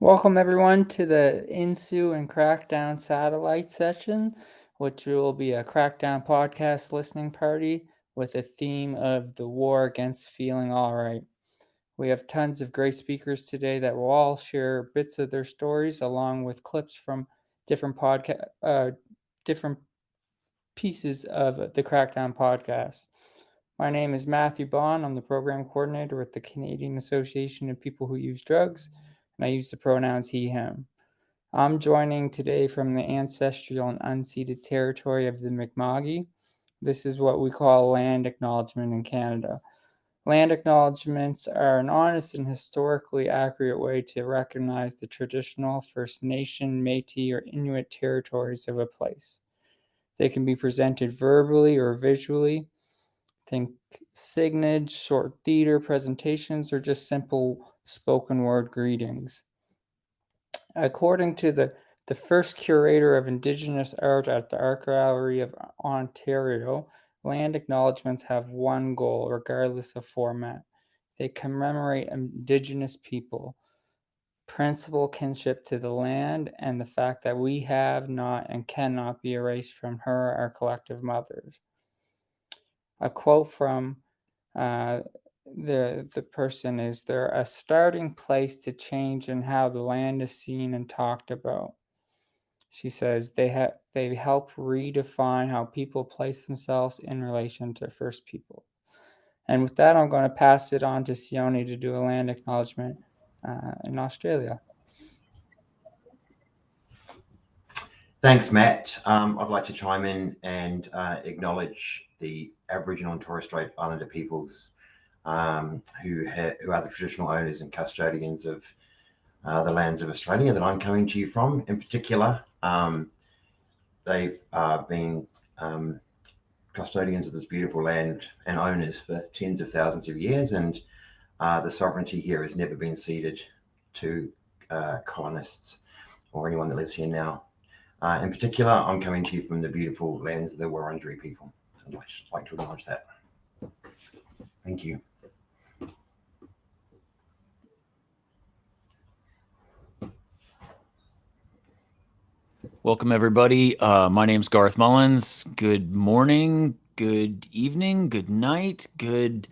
Welcome everyone to the INHSU and CRACKDOwn satellite session, which will be a CRACKDOwn podcast listening party with a theme of the war against feeling all right. We have tons of great speakers today that will all share bits of their stories along with clips from different different pieces of the CRACKDOwn podcast. My name is Matthew Bond. I'm the program coordinator with the Canadian Association of People Who Use Drugs, and I use the pronouns he, him. I'm joining today from the ancestral and unceded territory of the Mi'kmaq. This is what we call land acknowledgement in Canada. Land acknowledgements are an honest and historically accurate way to recognize the traditional First Nation, Métis, or Inuit territories of a place. They can be presented verbally or visually. Think signage, short theater presentations, or just simple spoken word greetings. According to the first curator of Indigenous art at the Art Gallery of Ontario, land acknowledgements have one goal, regardless of format. They commemorate Indigenous people, principal kinship to the land, and the fact that we have not and cannot be erased from her, our collective mothers. A quote from the person is, they're a starting place to change in how the land is seen and talked about. She says they help redefine how people place themselves in relation to First People. And with that, I'm going to pass it on to Sione to do a land acknowledgement in Australia. Thanks, Matt. I'd like to chime in and acknowledge the Aboriginal and Torres Strait Islander peoples who are the traditional owners and custodians of the lands of Australia that I'm coming to you from. In particular, they've been custodians of this beautiful land and owners for tens of thousands of years, and the sovereignty here has never been ceded to colonists or anyone that lives here now. In particular, I'm coming to you from the beautiful lands of the Wurundjeri people. I'd like to acknowledge that. Thank you. Welcome, everybody. My name's Garth Mullins. Good morning, good evening, good night, good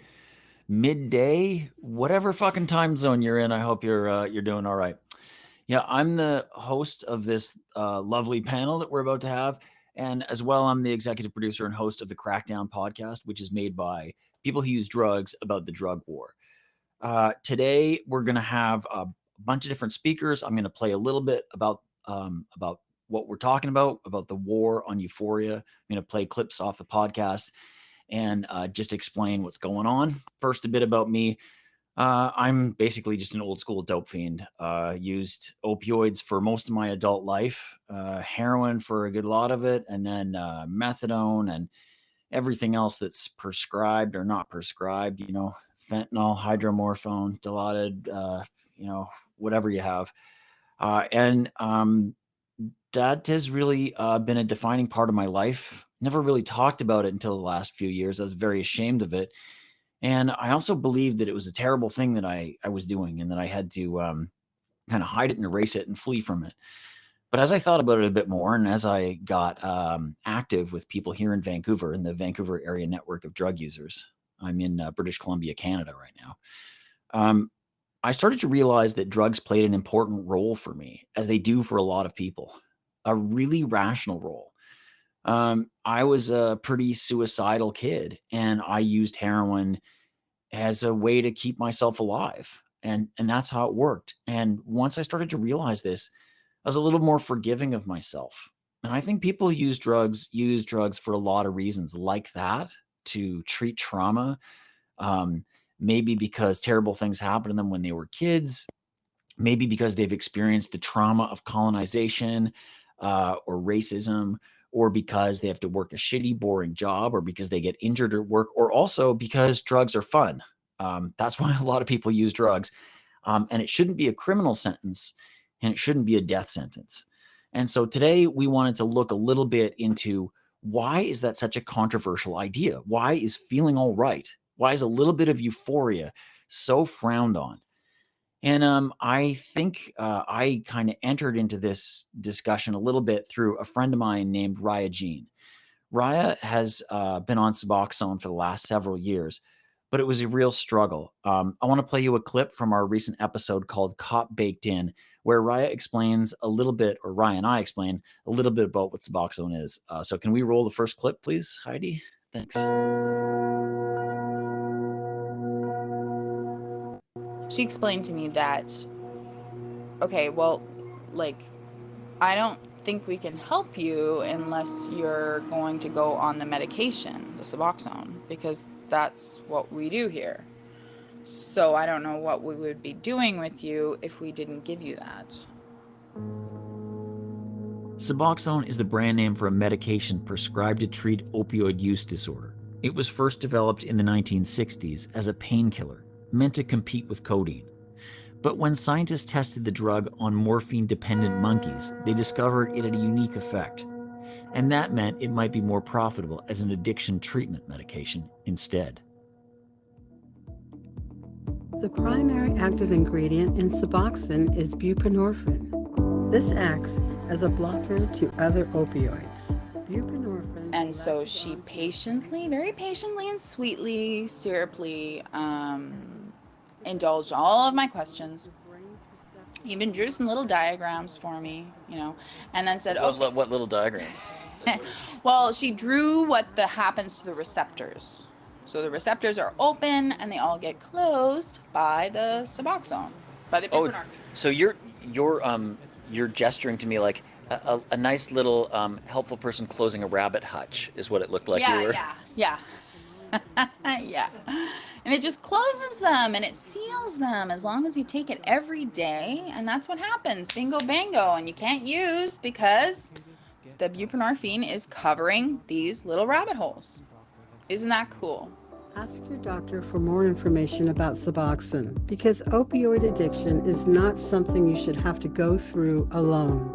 midday, whatever fucking time zone you're in. I hope you're doing all right. Yeah, I'm the host of this lovely panel that we're about to have. And as well, I'm the executive producer and host of the CRACKDOwn podcast, which is made by people who use drugs about the drug war. Today, we're going to have a bunch of different speakers. I'm going to play a little bit about what we're talking about the war on euphoria. I'm going to play clips off the podcast and just explain what's going on. First, a bit about me. I'm basically just an old school dope fiend. Used opioids for most of my adult life, heroin for a good lot of it, and then methadone and everything else that's prescribed or not prescribed, fentanyl, hydromorphone, Dilaudid, whatever you have. And that has really been a defining part of my life. Never really talked about it until the last few years. I was very ashamed of it. And I also believed that it was a terrible thing that I was doing and that I had to kind of hide it and erase it and flee from it. But as I thought about it a bit more, and as I got active with people here in Vancouver, in the Vancouver area network of drug users, I'm in British Columbia, Canada right now. I started to realize that drugs played an important role for me, as they do for a lot of people, a really rational role. I was a pretty suicidal kid, and I used heroin as a way to keep myself alive. And that's how it worked. And once I started to realize this, I was a little more forgiving of myself. And I think people who use drugs for a lot of reasons like that, to treat trauma, maybe because terrible things happened to them when they were kids, maybe because they've experienced the trauma of colonization or racism, or because they have to work a shitty, boring job, or because they get injured at work, or also because drugs are fun. That's why a lot of people use drugs. And it shouldn't be a criminal sentence, and it shouldn't be a death sentence. And so today we wanted to look a little bit into, why is that such a controversial idea? Why is feeling all right? Why is a little bit of euphoria so frowned on? And I think I kind of entered into this discussion a little bit through a friend of mine named Raya Jean. Raya has been on Suboxone for the last several years, but it was a real struggle. I want to play you a clip from our recent episode called Cop Baked In, where Raya explains a little bit, or Raya and I explain a little bit about what Suboxone is. So can we roll the first clip, please, Heidi? Thanks. She explained to me that, okay, well, like, I don't think we can help you unless you're going to go on the medication, the Suboxone, because that's what we do here. So I don't know what we would be doing with you if we didn't give you that. Suboxone is the brand name for a medication prescribed to treat opioid use disorder. It was first developed in the 1960s as a painkiller, meant to compete with codeine. But when scientists tested the drug on morphine-dependent monkeys, they discovered it had a unique effect. And that meant it might be more profitable as an addiction treatment medication instead. The primary active ingredient in Suboxone is buprenorphine. This acts as a blocker to other opioids. Buprenorphine. And so she patiently, very patiently and sweetly, syruply, indulged all of my questions. Even drew some little diagrams for me, and then said, okay. What little diagrams? Well, she drew what happens to the receptors. So the receptors are open and they all get closed by the Suboxone, by the buprenorphine. So you're gesturing to me like a nice little helpful person closing a rabbit hutch is what it looked like. Yeah. Yeah. And it just closes them and it seals them as long as you take it every day. And that's what happens. Bingo, bango. And you can't use because the buprenorphine is covering these little rabbit holes. Isn't that cool? Ask your doctor for more information about Suboxone because opioid addiction is not something you should have to go through alone.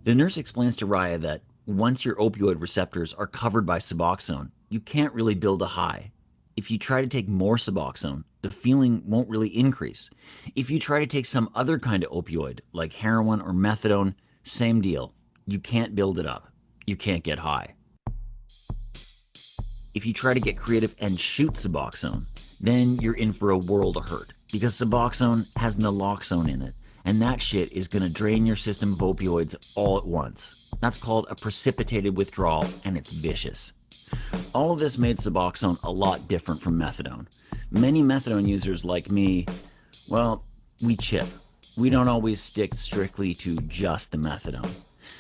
The nurse explains to Raya that once your opioid receptors are covered by Suboxone, you can't really build a high. If you try to take more Suboxone, the feeling won't really increase. If you try to take some other kind of opioid, like heroin or methadone, same deal. You can't build it up. You can't get high. If you try to get creative and shoot Suboxone, then you're in for a world of hurt because Suboxone has naloxone in it, and that shit is going to drain your system of opioids all at once. That's called a precipitated withdrawal, and it's vicious. All of this made Suboxone a lot different from methadone. Many methadone users like me, well, we chip. We don't always stick strictly to just the methadone.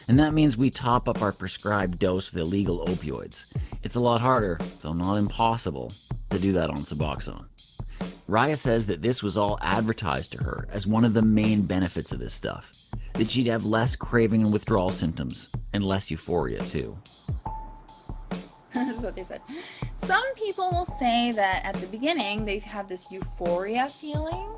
And that means we top up our prescribed dose with illegal opioids. It's a lot harder, though not impossible, to do that on Suboxone. Raya says that this was all advertised to her as one of the main benefits of this stuff, that she'd have less craving and withdrawal symptoms, and less euphoria too. This is what they said. Some people will say that at the beginning they have this euphoria feeling,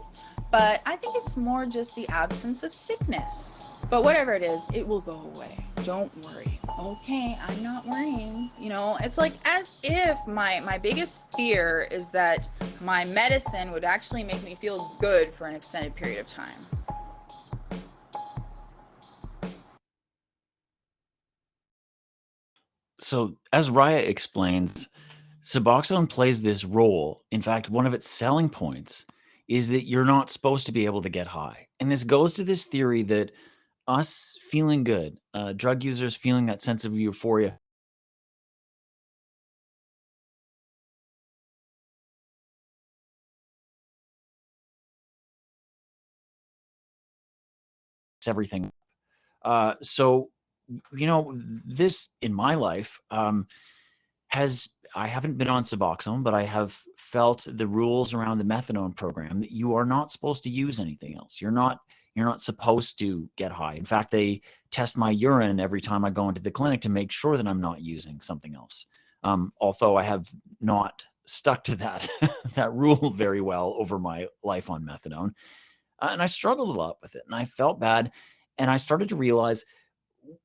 but I think it's more just the absence of sickness. But whatever it is, it will go away. Don't worry. Okay, I'm not worrying. It's like as if my biggest fear is that my medicine would actually make me feel good for an extended period of time. So, as Raya explains, Suboxone plays this role. In fact, one of its selling points is that you're not supposed to be able to get high. And this goes to this theory that us feeling good, drug users feeling that sense of euphoria, it's everything. So, this in my life I haven't been on Suboxone, but I have felt the rules around the methadone program that you are not supposed to use anything else. You're not supposed to get high. In fact, they test my urine every time I go into the clinic to make sure that I'm not using something else. Although I have not stuck to that that rule very well over my life on methadone. And I struggled a lot with it and I felt bad. And I started to realize,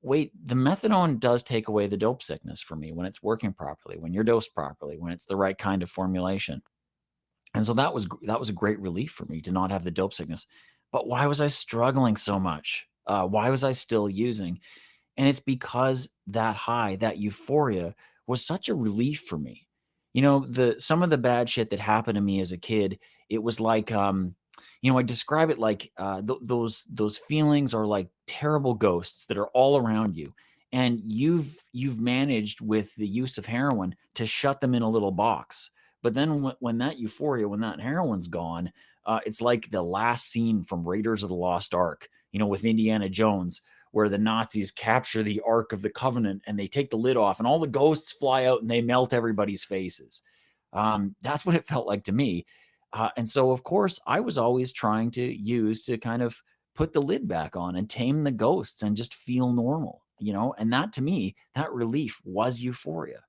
wait, the methadone does take away the dope sickness for me when it's working properly, when you're dosed properly, when it's the right kind of formulation. And so that was a great relief for me to not have the dope sickness. But why was I struggling so much? Why was I still using? And it's because that high, that euphoria was such a relief for me. You know, some of the bad shit that happened to me as a kid, it was like, I describe it like those feelings are like terrible ghosts that are all around you. And you've managed with the use of heroin to shut them in a little box. But then when that euphoria, when that heroin's gone, it's like the last scene from Raiders of the Lost Ark, with Indiana Jones, where the Nazis capture the Ark of the Covenant and they take the lid off and all the ghosts fly out and they melt everybody's faces. That's what it felt like to me. And so, of course, I was always trying to use to kind of put the lid back on and tame the ghosts and just feel normal, and that to me, that relief was euphoria.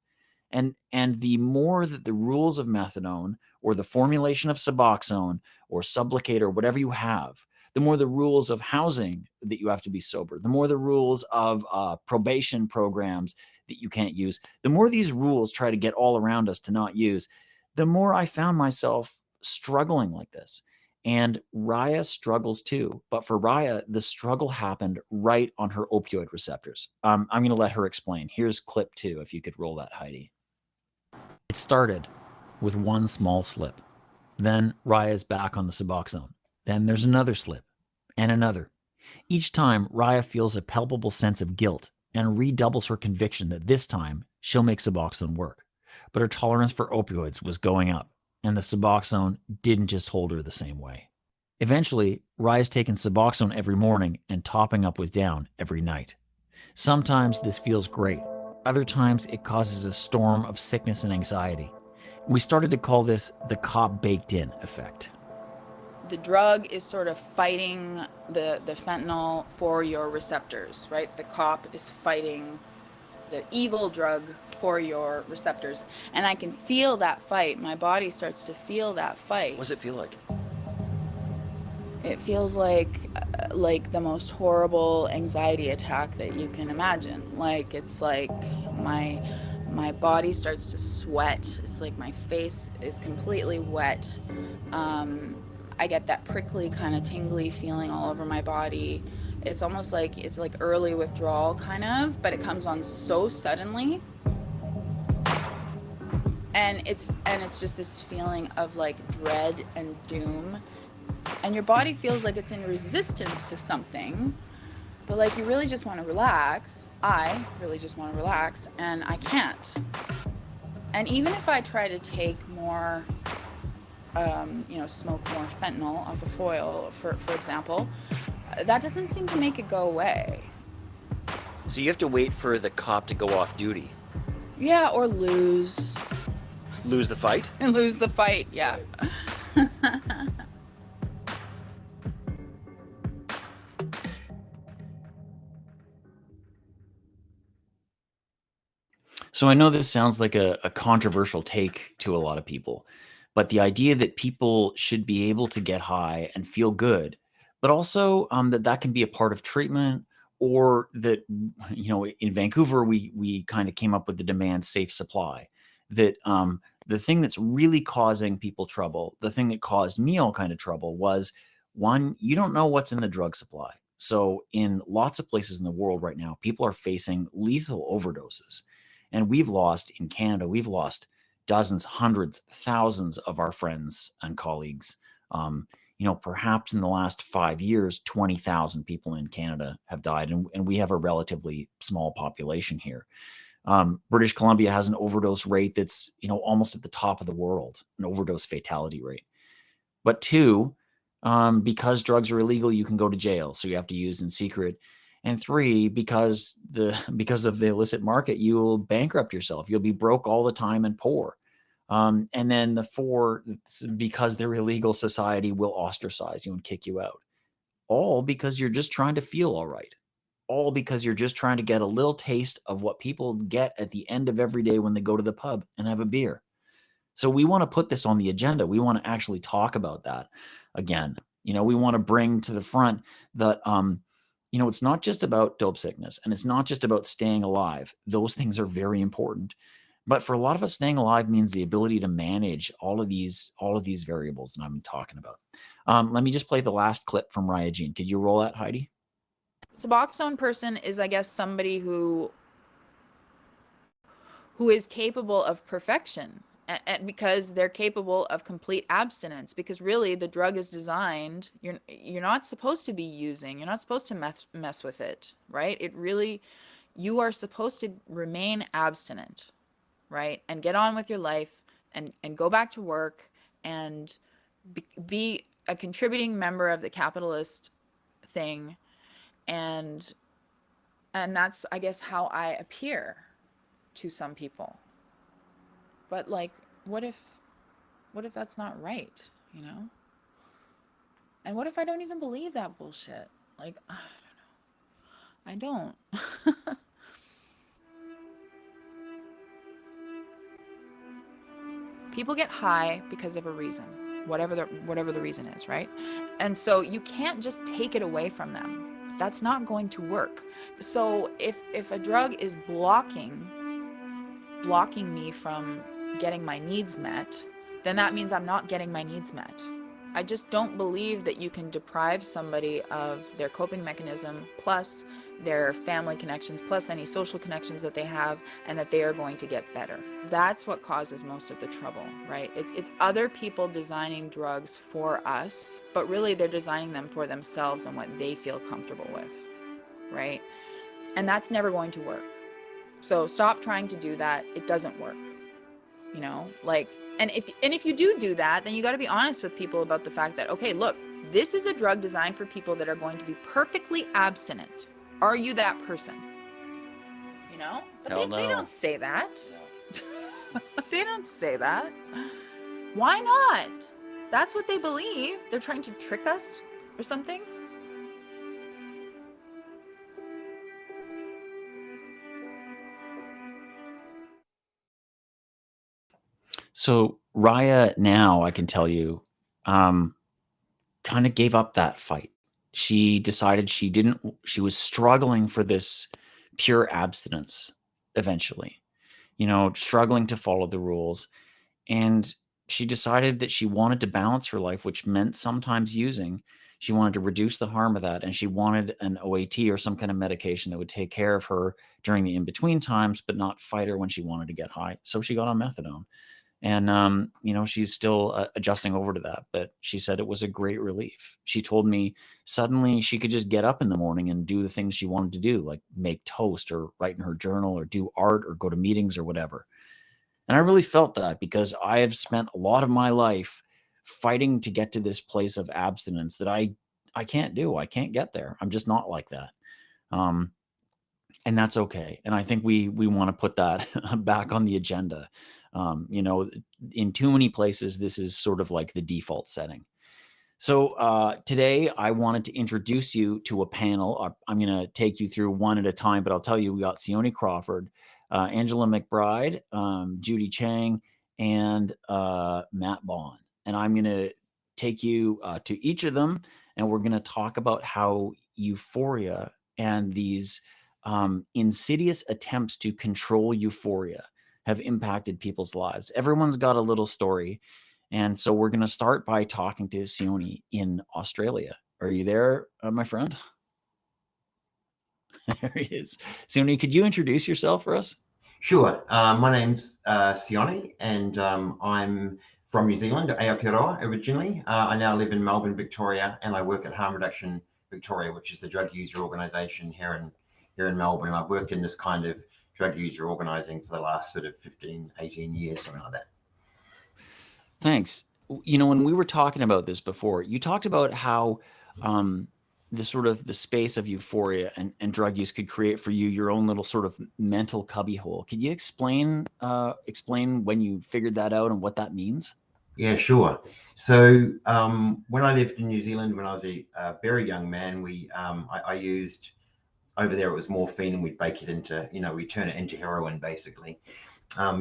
And the more that the rules of methadone or the formulation of Suboxone or Sublocade or whatever you have, the more the rules of housing that you have to be sober, the more the rules of probation programs that you can't use, the more these rules try to get all around us to not use, the more I found myself struggling like this. And Raya struggles too. But for Raya, the struggle happened right on her opioid receptors. I'm going to let her explain. Here's clip 2, if you could roll that, Heidi. It started with one small slip. Then Raya's back on the Suboxone. Then there's another slip and another. Each time, Raya feels a palpable sense of guilt and redoubles her conviction that this time she'll make Suboxone work. But her tolerance for opioids was going up, and the Suboxone didn't just hold her the same way. Eventually, Raya's taking Suboxone every morning and topping up with down every night. Sometimes this feels great. Other times it causes a storm of sickness and anxiety. We started to call this the cop baked in effect. The drug is sort of fighting the fentanyl for your receptors, right? The cop is fighting the evil drug for your receptors. And I can feel that fight. My body starts to feel that fight. What does it feel like? It feels like the most horrible anxiety attack that you can imagine. It's like my body starts to sweat. It's like my face is completely wet. I get that prickly kind of tingly feeling all over my body. It's almost like it's like early withdrawal kind of, but it comes on so suddenly. And it's just this feeling of like dread and doom. And your body feels like it's in resistance to something, but like you really just want to relax. I really just want to relax, and I can't. And even if I try to take more, smoke more fentanyl off a foil, for example, that doesn't seem to make it go away. So you have to wait for the cop to go off duty. Yeah, or lose. Lose the fight? And lose the fight, yeah. So I know this sounds like a controversial take to a lot of people, but the idea that people should be able to get high and feel good, but also that can be a part of treatment, or that, in Vancouver, we kind of came up with the demand safe supply, that the thing that's really causing people trouble, the thing that caused me all kind of trouble was, one, you don't know what's in the drug supply. So in lots of places in the world right now, people are facing lethal overdoses. And in Canada, we've lost dozens, hundreds, thousands of our friends and colleagues. Perhaps in the last 5 years, 20,000 people in Canada have died, and we have a relatively small population here. British Columbia has an overdose rate that's, almost at the top of the world, an overdose fatality rate. But two, because drugs are illegal, you can go to jail, so you have to use in secret. And three, because of the illicit market, you will bankrupt yourself. You'll be broke all the time and poor. And then the four, because they're illegal, society will ostracize you and kick you out. All because you're just trying to feel all right. All because you're just trying to get a little taste of what people get at the end of every day when they go to the pub and have a beer. So we want to put this on the agenda. We want to actually talk about that again. We want to bring to the front that, it's not just about dope sickness, and it's not just about staying alive. Those things are very important. But for a lot of us, staying alive means the ability to manage all of these variables that I'm talking about. Let me just play the last clip from Raya Jean. Could you roll that, Heidi? Suboxone person is, I guess, somebody who is capable of perfection, because they're capable of complete abstinence, because really the drug is designed, you're not supposed to be using, you're not supposed to mess with it, right? It really, you are supposed to remain abstinent, right? And get on with your life and go back to work and be a contributing member of the capitalist thing. And that's, I guess, how I appear to some people. But like, what if that's not right, you know? And what if I don't even believe that bullshit? Like, I don't know. I don't. People get high because of a reason, whatever the reason is, right? And so you can't just take it away from them. That's not going to work. So if a drug is blocking me from getting my needs met, then that means I'm not getting my needs met. I just don't believe that you can deprive somebody of their coping mechanism, plus their family connections, plus any social connections that they have, and that they are going to get better. That's what causes most of the trouble, right? It's other people designing drugs for us, but really they're designing them for themselves and what they feel comfortable with, right? And that's never going to work. So stop trying to do that. It doesn't work, you know, like, and if you do that, then you got to be honest with people about the fact that, okay, look, this is a drug designed for people that are going to be perfectly abstinent. Are you that person? You know? But they don't say that. No. They don't say that. Why not? That's what they believe. They're trying to trick us or something. So Raya, now I can tell you, kind of gave up that fight. She decided she was struggling for this pure abstinence eventually, you know, struggling to follow the rules. And she decided that she wanted to balance her life, which meant sometimes using. She wanted to reduce the harm of that. And she wanted an OAT or some kind of medication that would take care of her during the in-between times, but not fight her when she wanted to get high. So she got on methadone. And, you know, she's still adjusting over to that, but she said it was a great relief. She told me suddenly she could just get up in the morning and do the things she wanted to do, like make toast or write in her journal or do art or go to meetings or whatever. And I really felt that, because I have spent a lot of my life fighting to get to this place of abstinence that I can't do. I can't get there. I'm just not like that. And that's okay. And I think we want to put that back on the agenda. You know, in too many places, this is sort of like the default setting. So today I wanted to introduce you to a panel. I'm going to take you through one at a time, but I'll tell you, we got Sione Crawford, Angela McBride, Judy Chang, and Matt Bond. And I'm going to take you to each of them, and we're going to talk about how euphoria and these insidious attempts to control euphoria have impacted people's lives. Everyone's got a little story. And so we're going to start by talking to Sione in Australia. Are you there, my friend? There he is. Sione, could you introduce yourself for us? Sure. My name's Sione, and I'm from New Zealand, Aotearoa originally. I now live in Melbourne, Victoria, and I work at Harm Reduction Victoria, which is the drug user organisation here in Melbourne. I've worked in this kind of drug user organising for the last sort of 15, 18 years, something like that. Thanks. You know, when we were talking about this before, you talked about how the space of euphoria and drug use could create for you your own little sort of mental cubbyhole. Could you explain when you figured that out and what that means? Yeah, sure. So when I lived in New Zealand, when I was a very young man, I used, over there it was morphine, and we'd bake it into, we turn it into heroin basically.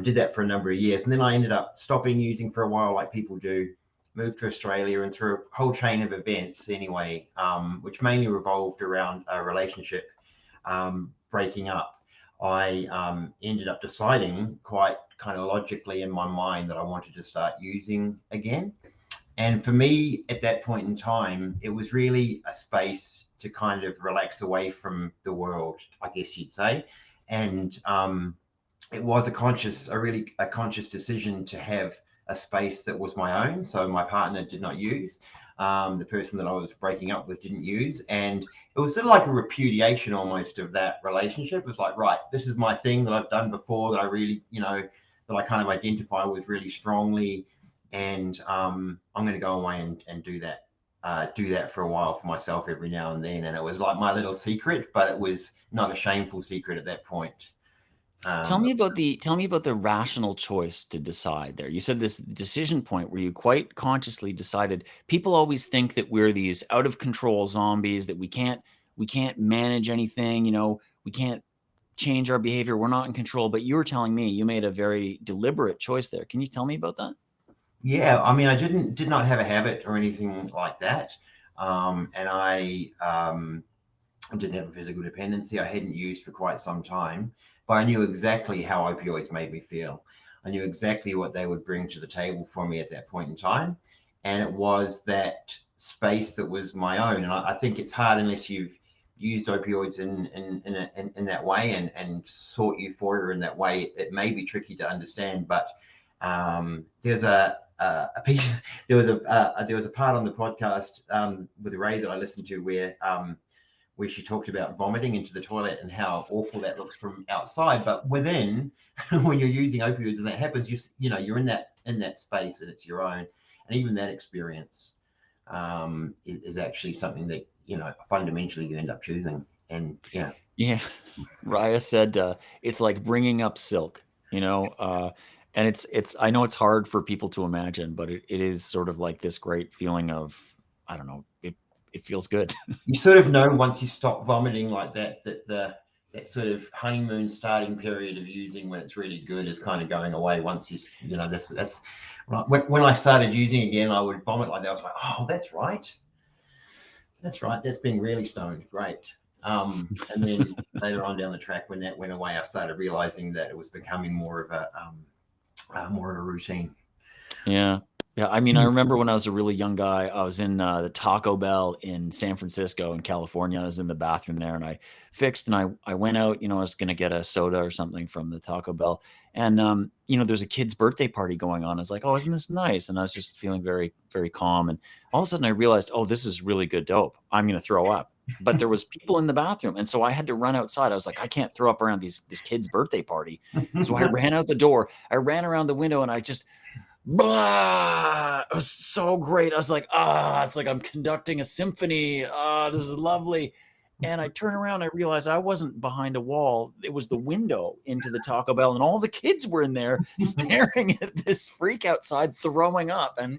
Did that for a number of years, and then I ended up stopping using for a while, like people do, moved to Australia, and through a whole chain of events anyway, which mainly revolved around a relationship breaking up, I ended up deciding quite kind of logically in my mind that I wanted to start using again. And for me, at that point in time, it was really a space to kind of relax away from the world, I guess you'd say. And it was a conscious decision to have a space that was my own. So my partner did not use, the person that I was breaking up with didn't use. And it was sort of like a repudiation almost of that relationship. It was like, right, this is my thing that I've done before, that I really, that I kind of identify with really strongly. And I'm going to go away and do that for a while for myself every now and then. And it was like my little secret, but it was not a shameful secret at that point. Tell me about the rational choice to decide there. You said this decision point where you quite consciously decided. People always think that we're these out of control zombies, that we can't manage anything, we can't change our behavior, we're not in control. But you were telling me you made a very deliberate choice there. Can you tell me about that? Yeah, I mean, I did not have a habit or anything like that. And I didn't have a physical dependency. I hadn't used for quite some time, but I knew exactly how opioids made me feel. I knew exactly what they would bring to the table for me at that point in time. And it was that space that was my own. And I think it's hard unless you've used opioids in that way and sought euphoria in that way. It may be tricky to understand, but there's a piece, there was a part on the podcast with Ray that I listened to where she talked about vomiting into the toilet and how awful that looks from outside, but within, when you're using opioids and that happens, you're in that space and it's your own. And even that experience is actually something that fundamentally you end up choosing. And yeah, Raya said it's like bringing up silk, and it's I know it's hard for people to imagine, but it is sort of like this great feeling of, I don't know, it feels good. You sort of know once you stop vomiting like that that sort of honeymoon starting period of using when it's really good is kind of going away. Once that's when I started using again, I would vomit like that. I was like, oh, that's right, that's being really stoned, great. And then later on down the track, when that went away, I started realizing that it was becoming more of a routine. Yeah. I mean, I remember when I was a really young guy, I was in the Taco Bell in San Francisco in California. I was in the bathroom there and I fixed and I went out, I was going to get a soda or something from the Taco Bell. And, there's a kid's birthday party going on. I was like, oh, isn't this nice? And I was just feeling very, very calm. And all of a sudden I realized, oh, this is really good dope. I'm going to throw up. But there was people in the bathroom. And so I had to run outside. I was like, I can't throw up around this kid's birthday party. So I ran out the door. I ran around the window and I just, blah, it was so great. I was like, it's like I'm conducting a symphony. This is lovely. And I turn around, I realized I wasn't behind a wall. It was the window into the Taco Bell, and all the kids were in there staring at this freak outside throwing up. And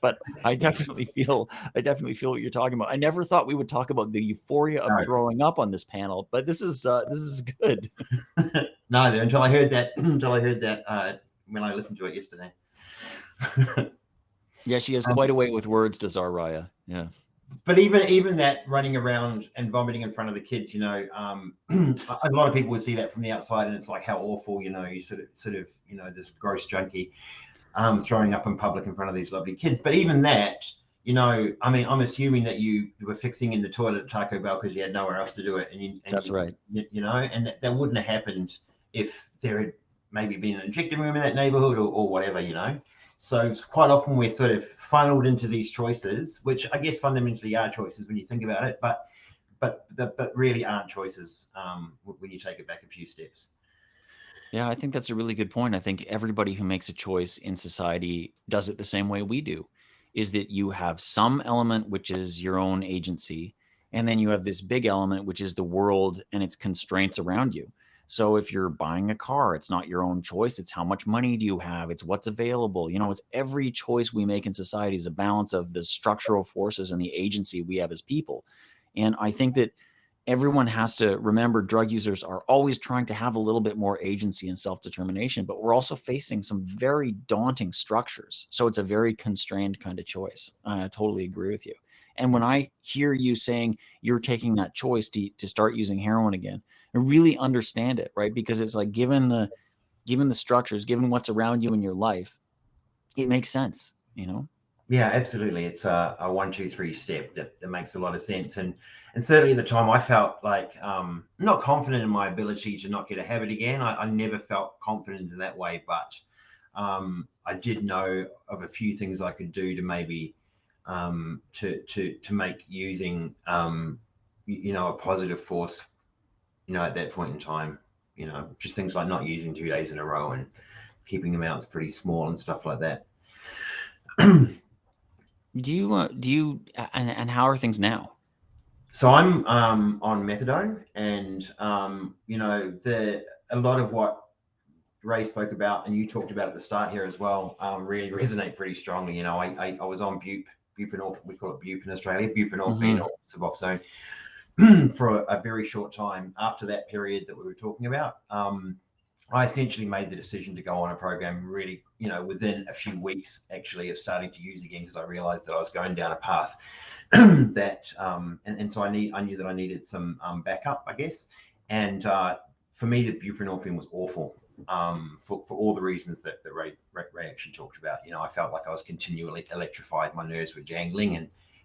but I definitely feel what you're talking about. I never thought we would talk about the euphoria of throwing up on this panel, but this is good. No, until I heard that when I listened to it yesterday. Yeah, she has quite a way with words, does our Raya. Yeah. But even that running around and vomiting in front of the kids, a lot of people would see that from the outside, and it's like how awful, you sort of, this gross junkie throwing up in public in front of these lovely kids. But even that, I mean, I'm assuming that you were fixing in the toilet at Taco Bell because you had nowhere else to do it. That's right. And that wouldn't have happened if there had maybe been an injector room in that neighborhood or whatever, So quite often we're sort of funneled into these choices, which I guess fundamentally are choices when you think about it, but really aren't choices when you take it back a few steps. Yeah, I think that's a really good point. I think everybody who makes a choice in society does it the same way we do, is that you have some element which is your own agency, and then you have this big element which is the world and its constraints around you. So if you're buying a car, it's not your own choice. It's how much money do you have? It's what's available. It's every choice we make in society is a balance of the structural forces and the agency we have as people. And I think that everyone has to remember drug users are always trying to have a little bit more agency and self-determination, but we're also facing some very daunting structures. So it's a very constrained kind of choice. I totally agree with you. And when I hear you saying you're taking that choice to start using heroin again, and really understand it, right? Because it's like, given the structures, given what's around you in your life, it makes sense, you know? Yeah, absolutely. It's a 1, 2, 3 step that makes a lot of sense. And certainly at the time I felt like not confident in my ability to not get a habit again. I never felt confident in that way, but I did know of a few things I could do to maybe to make using a positive force, at that point in time. Just things like not using 2 days in a row and keeping amounts pretty small and stuff like that. Do you and how are things now? So I'm on methadone, and a lot of what Ray spoke about and you talked about at the start here as well really resonate pretty strongly. I was on buprenorphine, we call it bupe in Australia, buprenorphine or Suboxone, for a very short time. After that period that we were talking about, I essentially made the decision to go on a program really, within a few weeks actually of starting to use again, because I realized that I was going down a path that, and so I knew that I needed some backup, I guess. And for me, the buprenorphine was awful for all the reasons that Ray actually talked about. I felt like I was continually electrified, my nerves were jangling,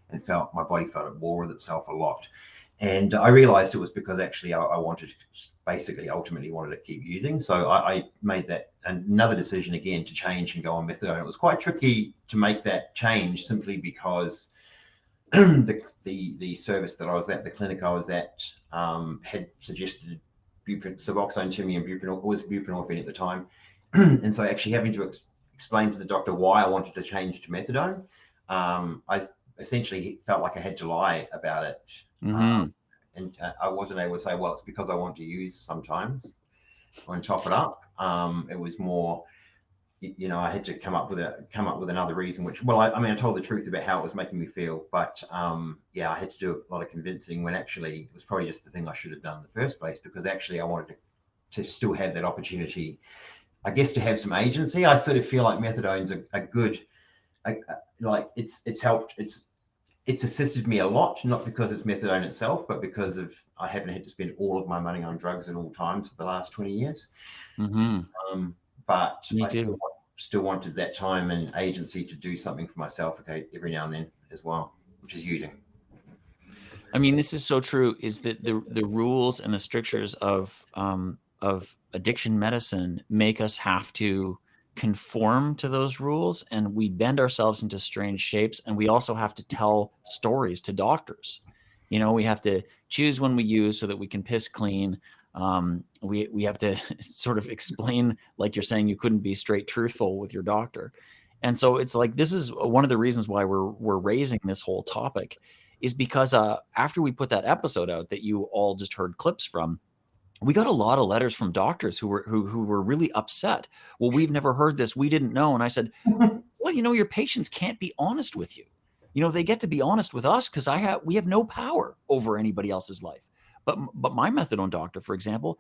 and felt my body felt at war with itself a lot. And I realized it was because actually I ultimately wanted to keep using. So I made that another decision again to change and go on methadone. It was quite tricky to make that change simply because the service that I was at, the clinic I was at, had suggested Suboxone to me, and buprenorphine at the time. And so actually having to explain to the doctor why I wanted to change to methadone, I essentially felt like I had to lie about it. And I wasn't able to say, well, it's because I want to use sometimes and top it up. It was more, I had to come up with another reason, which, well, I told the truth about how it was making me feel, but I had to do a lot of convincing when actually it was probably just the thing I should have done in the first place, because actually I wanted to still have that opportunity, I guess, to have some agency. I sort of feel like methadone's a good, like it's helped, it's assisted me a lot, not because it's methadone itself, but because of I haven't had to spend all of my money on drugs at all times for the last 20 years. But Me I too. still wanted that time and agency to do something for myself, every now and then as well, which is using. I mean, this is so true, is that the rules and the strictures of addiction medicine make us have to conform to those rules, and we bend ourselves into strange shapes, and we also have to tell stories to doctors. We have to choose when we use so that we can piss clean. We have to sort of explain, like you're saying, you couldn't be straight truthful with your doctor. And so it's like, this is one of the reasons why we're raising this whole topic, is because after we put that episode out that you all just heard clips from, we got a lot of letters from doctors who were really upset. Well, we've never heard this. We didn't know. And I said, well, your patients can't be honest with you. They get to be honest with us because we have no power over anybody else's life. But my methadone doctor, for example,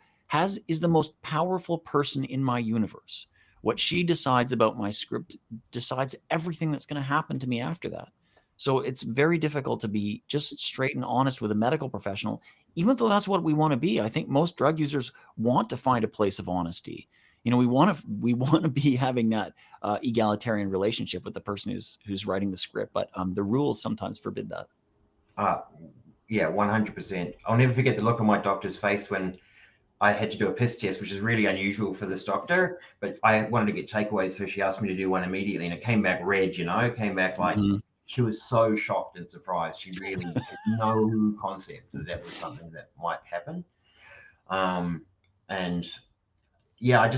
is the most powerful person in my universe. What she decides about my script decides everything that's going to happen to me after that. So it's very difficult to be just straight and honest with a medical professional, even though that's what we want to be. I think most drug users want to find a place of honesty. We want to be having that egalitarian relationship with the person who's writing the script, but the rules sometimes forbid that. Yeah, 100%. I'll never forget the look on my doctor's face when I had to do a piss test, which is really unusual for this doctor, but I wanted to get takeaways, so she asked me to do one immediately, and it came back red. Came back like. She was so shocked and surprised. She really had no concept that was something that might happen. And yeah, I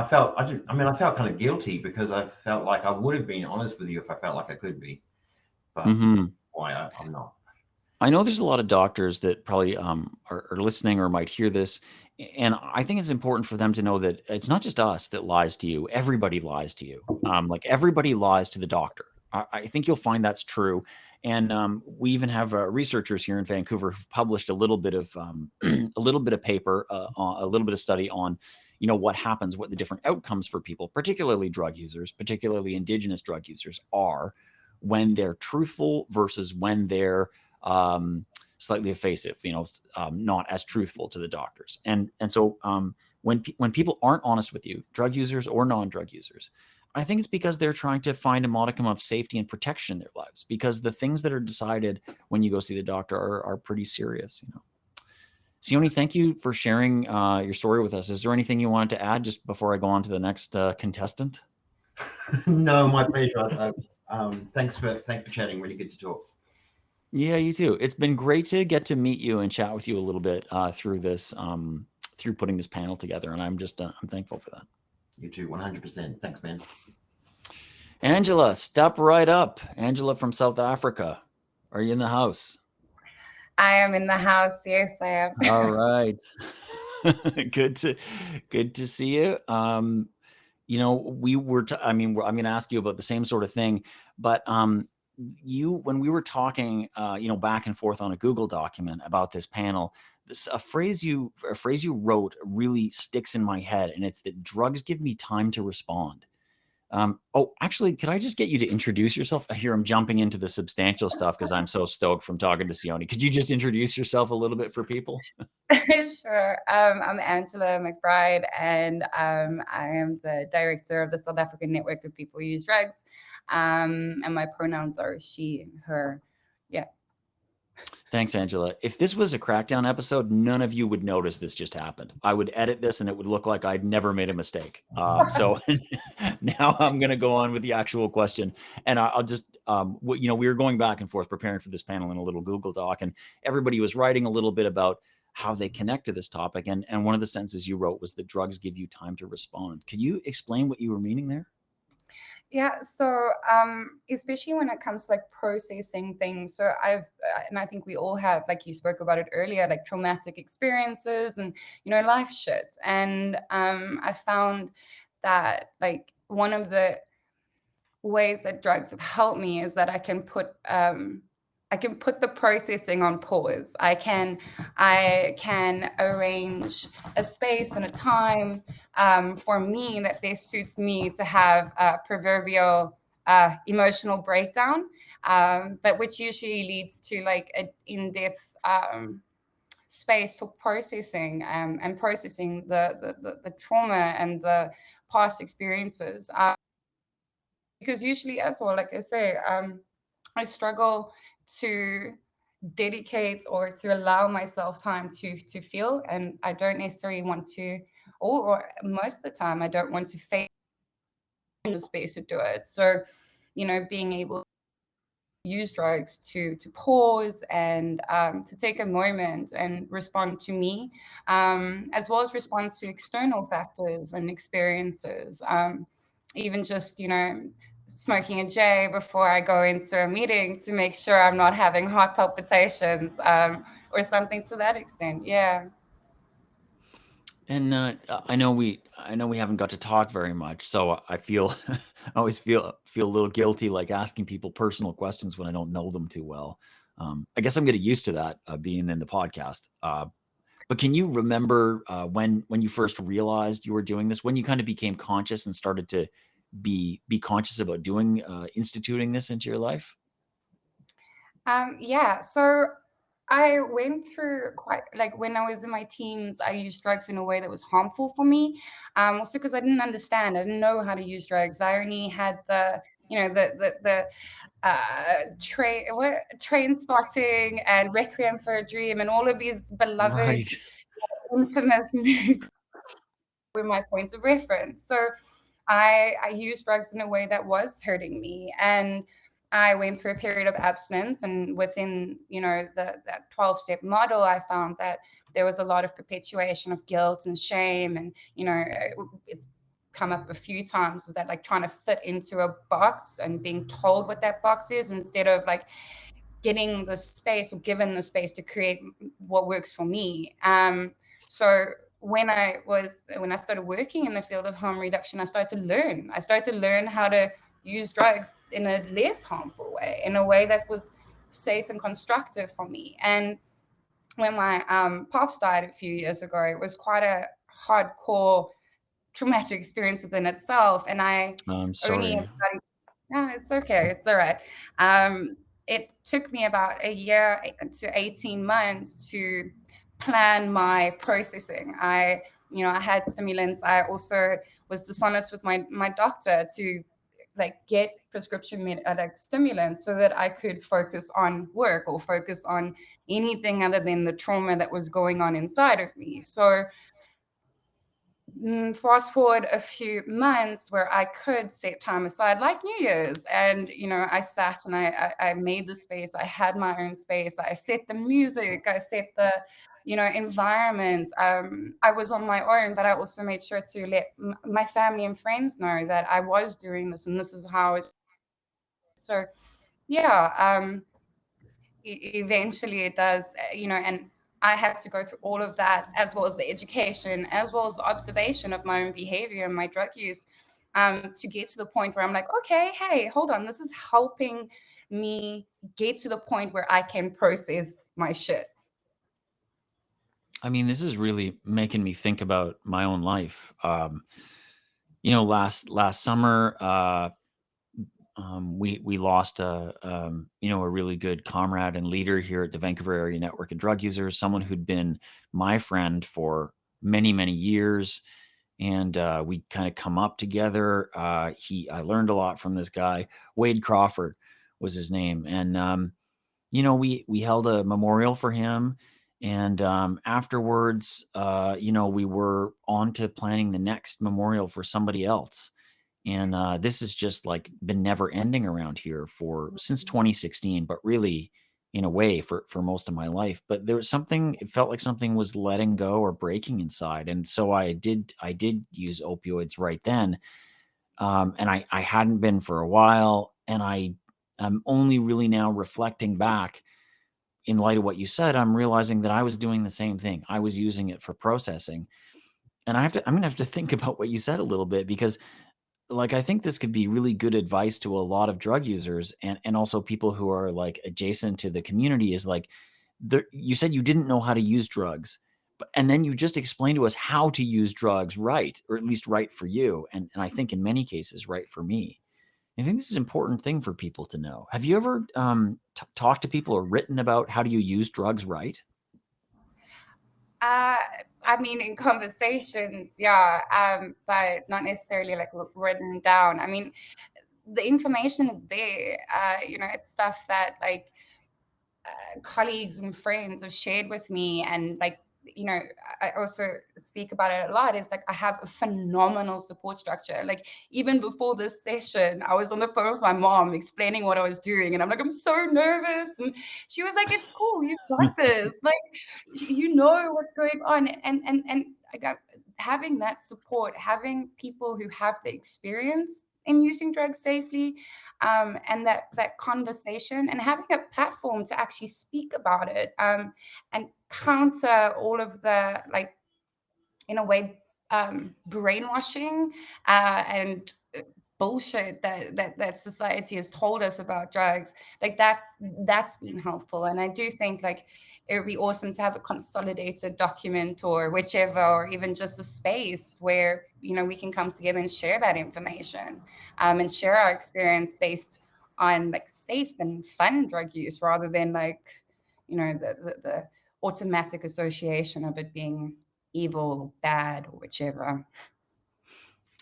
felt I felt kind of guilty, because I felt like I would have been honest with you if I felt like I could be, but why I'm not. I know there's a lot of doctors that probably are listening or might hear this, and I think it's important for them to know that it's not just us that lies to you. Everybody lies to you. Like everybody lies to the doctor. I think you'll find that's true. And we even have researchers here in Vancouver who've published a little bit of paper, a little bit of study on, what happens, what the different outcomes for people, particularly drug users, particularly Indigenous drug users, are when they're truthful versus when they're slightly evasive, not as truthful to the doctors. And so when people aren't honest with you, drug users or non-drug users, I think it's because they're trying to find a modicum of safety and protection in their lives, because the things that are decided when you go see the doctor are pretty serious. Sione, thank you for sharing your story with us. Is there anything you wanted to add just before I go on to the next contestant? No, my pleasure. Thanks for chatting. Really good to talk. Yeah, you too. It's been great to get to meet you and chat with you a little bit through this, through putting this panel together, and I'm thankful for that. You too, 100%. Thanks, man. Angela, step right up. Angela from South Africa. Are you in the house? I am in the house. Yes, I am. All right. Good to see you. We were, I'm going to ask you about the same sort of thing, but when we were talking, back and forth on a Google document about this panel, a phrase you wrote really sticks in my head, and it's that drugs give me time to respond. Actually, could I just get you to introduce yourself? I hear I'm jumping into the substantial stuff because I'm so stoked from talking to Sione. Could you just introduce yourself a little bit for people? Sure. I'm Angela McBride, and I am the director of the South African Network of People Who Use Drugs. And my pronouns are she and her. Yeah. Thanks, Angela. If this was a Crackdown episode, none of you would notice this just happened. I would edit this and it would look like I'd never made a mistake. So now I'm going to go on with the actual question. And I'll just, we were going back and forth preparing for this panel in a little Google Doc, and everybody was writing a little bit about how they connect to this topic. And one of the sentences you wrote was that drugs give you time to respond. Could you explain what you were meaning there? Yeah, so especially when it comes to like processing things. So and I think we all have, like you spoke about it earlier, like traumatic experiences and, life shit. And I found that like one of the ways that drugs have helped me is that I can put the processing on pause. I can arrange a space and a time for me that best suits me to have a proverbial emotional breakdown, but which usually leads to like an in-depth space for processing and processing the trauma and the past experiences. Because usually as well, like I say, I struggle to dedicate or to allow myself time to feel, and I don't necessarily want to, or most of the time I don't want to face in the space to do it. So, being able to use drugs to pause and to take a moment and respond to me, as well as respond to external factors and experiences, even just, smoking a J before I go into a meeting to make sure I'm not having heart palpitations, or something to that extent. Yeah. And I know we haven't got to talk very much, so I feel I always feel a little guilty, like asking people personal questions when I don't know them too well. I guess I'm getting used to that being in the podcast. But can you remember when you first realized you were doing this? When you kind of became conscious and started to be conscious about doing instituting this into your life? Yeah. So I went through quite, like, when I was in my teens, I used drugs in a way that was harmful for me. Also because I didn't understand. I didn't know how to use drugs. I only had the train spotting and Requiem for a Dream and all of these beloved, Right. infamous movies were my points of reference. So I used drugs in a way that was hurting me, and I went through a period of abstinence, and within, that 12-step model, I found that there was a lot of perpetuation of guilt and shame. And, it's come up a few times, is that like trying to fit into a box and being told what that box is instead of like getting the space or given the space to create what works for me. So when I started working in the field of harm reduction, I started to learn how to use drugs in a less harmful way, in a way that was safe and constructive for me. And when my pops died a few years ago, it was quite a hardcore traumatic experience within itself. And I I'm sorry. no, it's okay. It's all right. it took me about a year to 18 months to plan my processing. I had stimulants. I also was dishonest with my doctor to like get prescription like stimulants so that I could focus on work or focus on anything other than the trauma that was going on inside of me. So fast forward a few months where I could set time aside, like New Year's, and I sat and I made the space. I had my own space. I set the music. I set the environment. I was on my own, but I also made sure to let my family and friends know that I was doing this and this is how it's. So yeah, eventually it does, and I had to go through all of that, as well as the education, as well as the observation of my own behavior and my drug use, to get to the point where I'm like, okay, hey, hold on, this is helping me get to the point where I can process my shit. I mean, this is really making me think about my own life. Last summer, we lost a really good comrade and leader here at the Vancouver Area Network of Drug Users, someone who'd been my friend for many years, and we'd kind of come up together. I learned a lot from this guy. Wade Crawford was his name, and we held a memorial for him. And afterwards, we were on to planning the next memorial for somebody else. And this has just like been never ending around here since 2016, but really in a way for most of my life. But there was something, it felt like something was letting go or breaking inside. And so I did use opioids right then. And I hadn't been for a while. And I'm only really now reflecting back in light of what you said. I'm realizing that I was doing the same thing. I was using it for processing. And I'm going to have to think about what you said a little bit, because I think this could be really good advice to a lot of drug users and also people who are like adjacent to the community. Is like, you said you didn't know how to use drugs, and then you just explained to us how to use drugs right, or at least right for you. And I think in many cases, right for me. I think this is an important thing for people to know. Have you ever talked to people or written about how do you use drugs right? I mean, in conversations, yeah, but not necessarily like written down. I mean, the information is there. It's stuff that like colleagues and friends have shared with me, and like I also speak about it a lot. Is like I have a phenomenal support structure. Like even before this session, I was on the phone with my mom explaining what I was doing, and I'm like, I'm so nervous, and she was like, it's cool, you've got this. Like you know what's going on, and I got having that support, having people who have the experience in using drugs safely, and that conversation, and having a platform to actually speak about it, and counter all of the, like, in a way, brainwashing and bullshit that society has told us about drugs. Like that's been helpful, and I do think like it would be awesome to have a consolidated document or whichever, or even just a space where we can come together and share that information, and share our experience based on like safe and fun drug use, rather than like the automatic association of it being evil, bad, or whichever.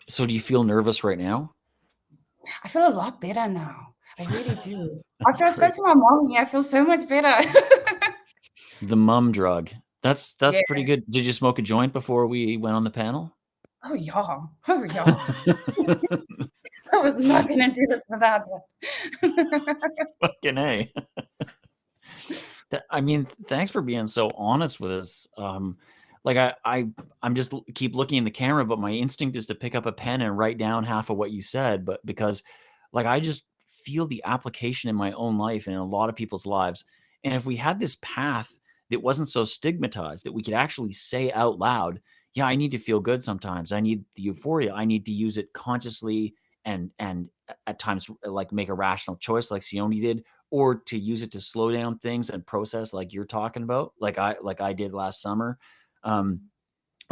So do you feel nervous right now? I feel a lot better now. I really do. After I spoke to my mom, I feel so much better. The mum drug. That's Yeah. pretty good. Did you smoke a joint before we went on the panel? Oh yeah. Oh yeah. I was not gonna do this without that. Fucking A. I mean, thanks for being so honest with us. Like I'm just keep looking in the camera, but my instinct is to pick up a pen and write down half of what you said. But because like I just feel the application in my own life and in a lot of people's lives. And if we had this path that wasn't so stigmatized, that we could actually say out loud, yeah, I need to feel good sometimes. I need the euphoria. I need to use it consciously and at times like make a rational choice like Sione did, or to use it to slow down things and process like you're talking about, like I did last summer.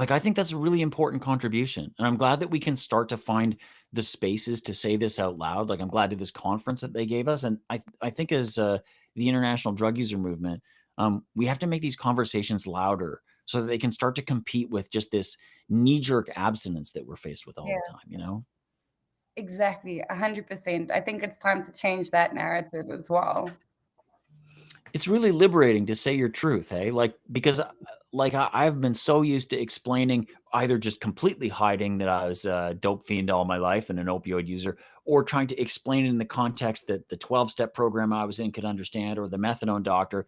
Like, I think that's a really important contribution. And I'm glad that we can start to find the spaces to say this out loud. Like, I'm glad to this conference that they gave us. And I think as the international drug user movement, we have to make these conversations louder so that they can start to compete with just this knee-jerk abstinence that we're faced with all Yeah, the time, you know? exactly. 100%. I think it's time to change that narrative as well. It's really liberating to say your truth, hey? Like, because like I've been so used to explaining, either just completely hiding that I was a dope fiend all my life and an opioid user, or trying to explain it in the context that the 12-step program I was in could understand, or the methadone doctor.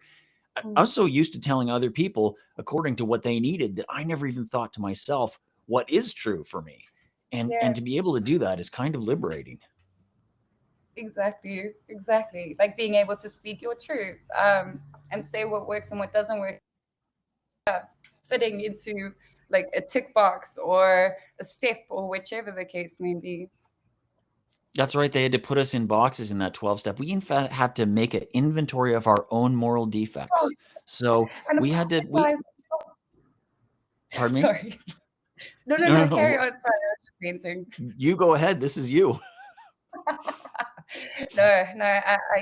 I was so used to telling other people according to what they needed that I never even thought to myself what is true for me. And Yeah, to be able to do that is kind of liberating. exactly. Exactly. Like being able to speak your truth, and say what works and what doesn't work, fitting into like a tick box or a step or whichever the case may be. That's right. They had to put us in boxes in that 12-step. We in fact have to make an inventory of our own moral Oh, defects. So and we had to, apologize. pardon me? Sorry. No, no, No, no. no, Carry no. on. Sorry, I was just venting. You go ahead. This is you. No,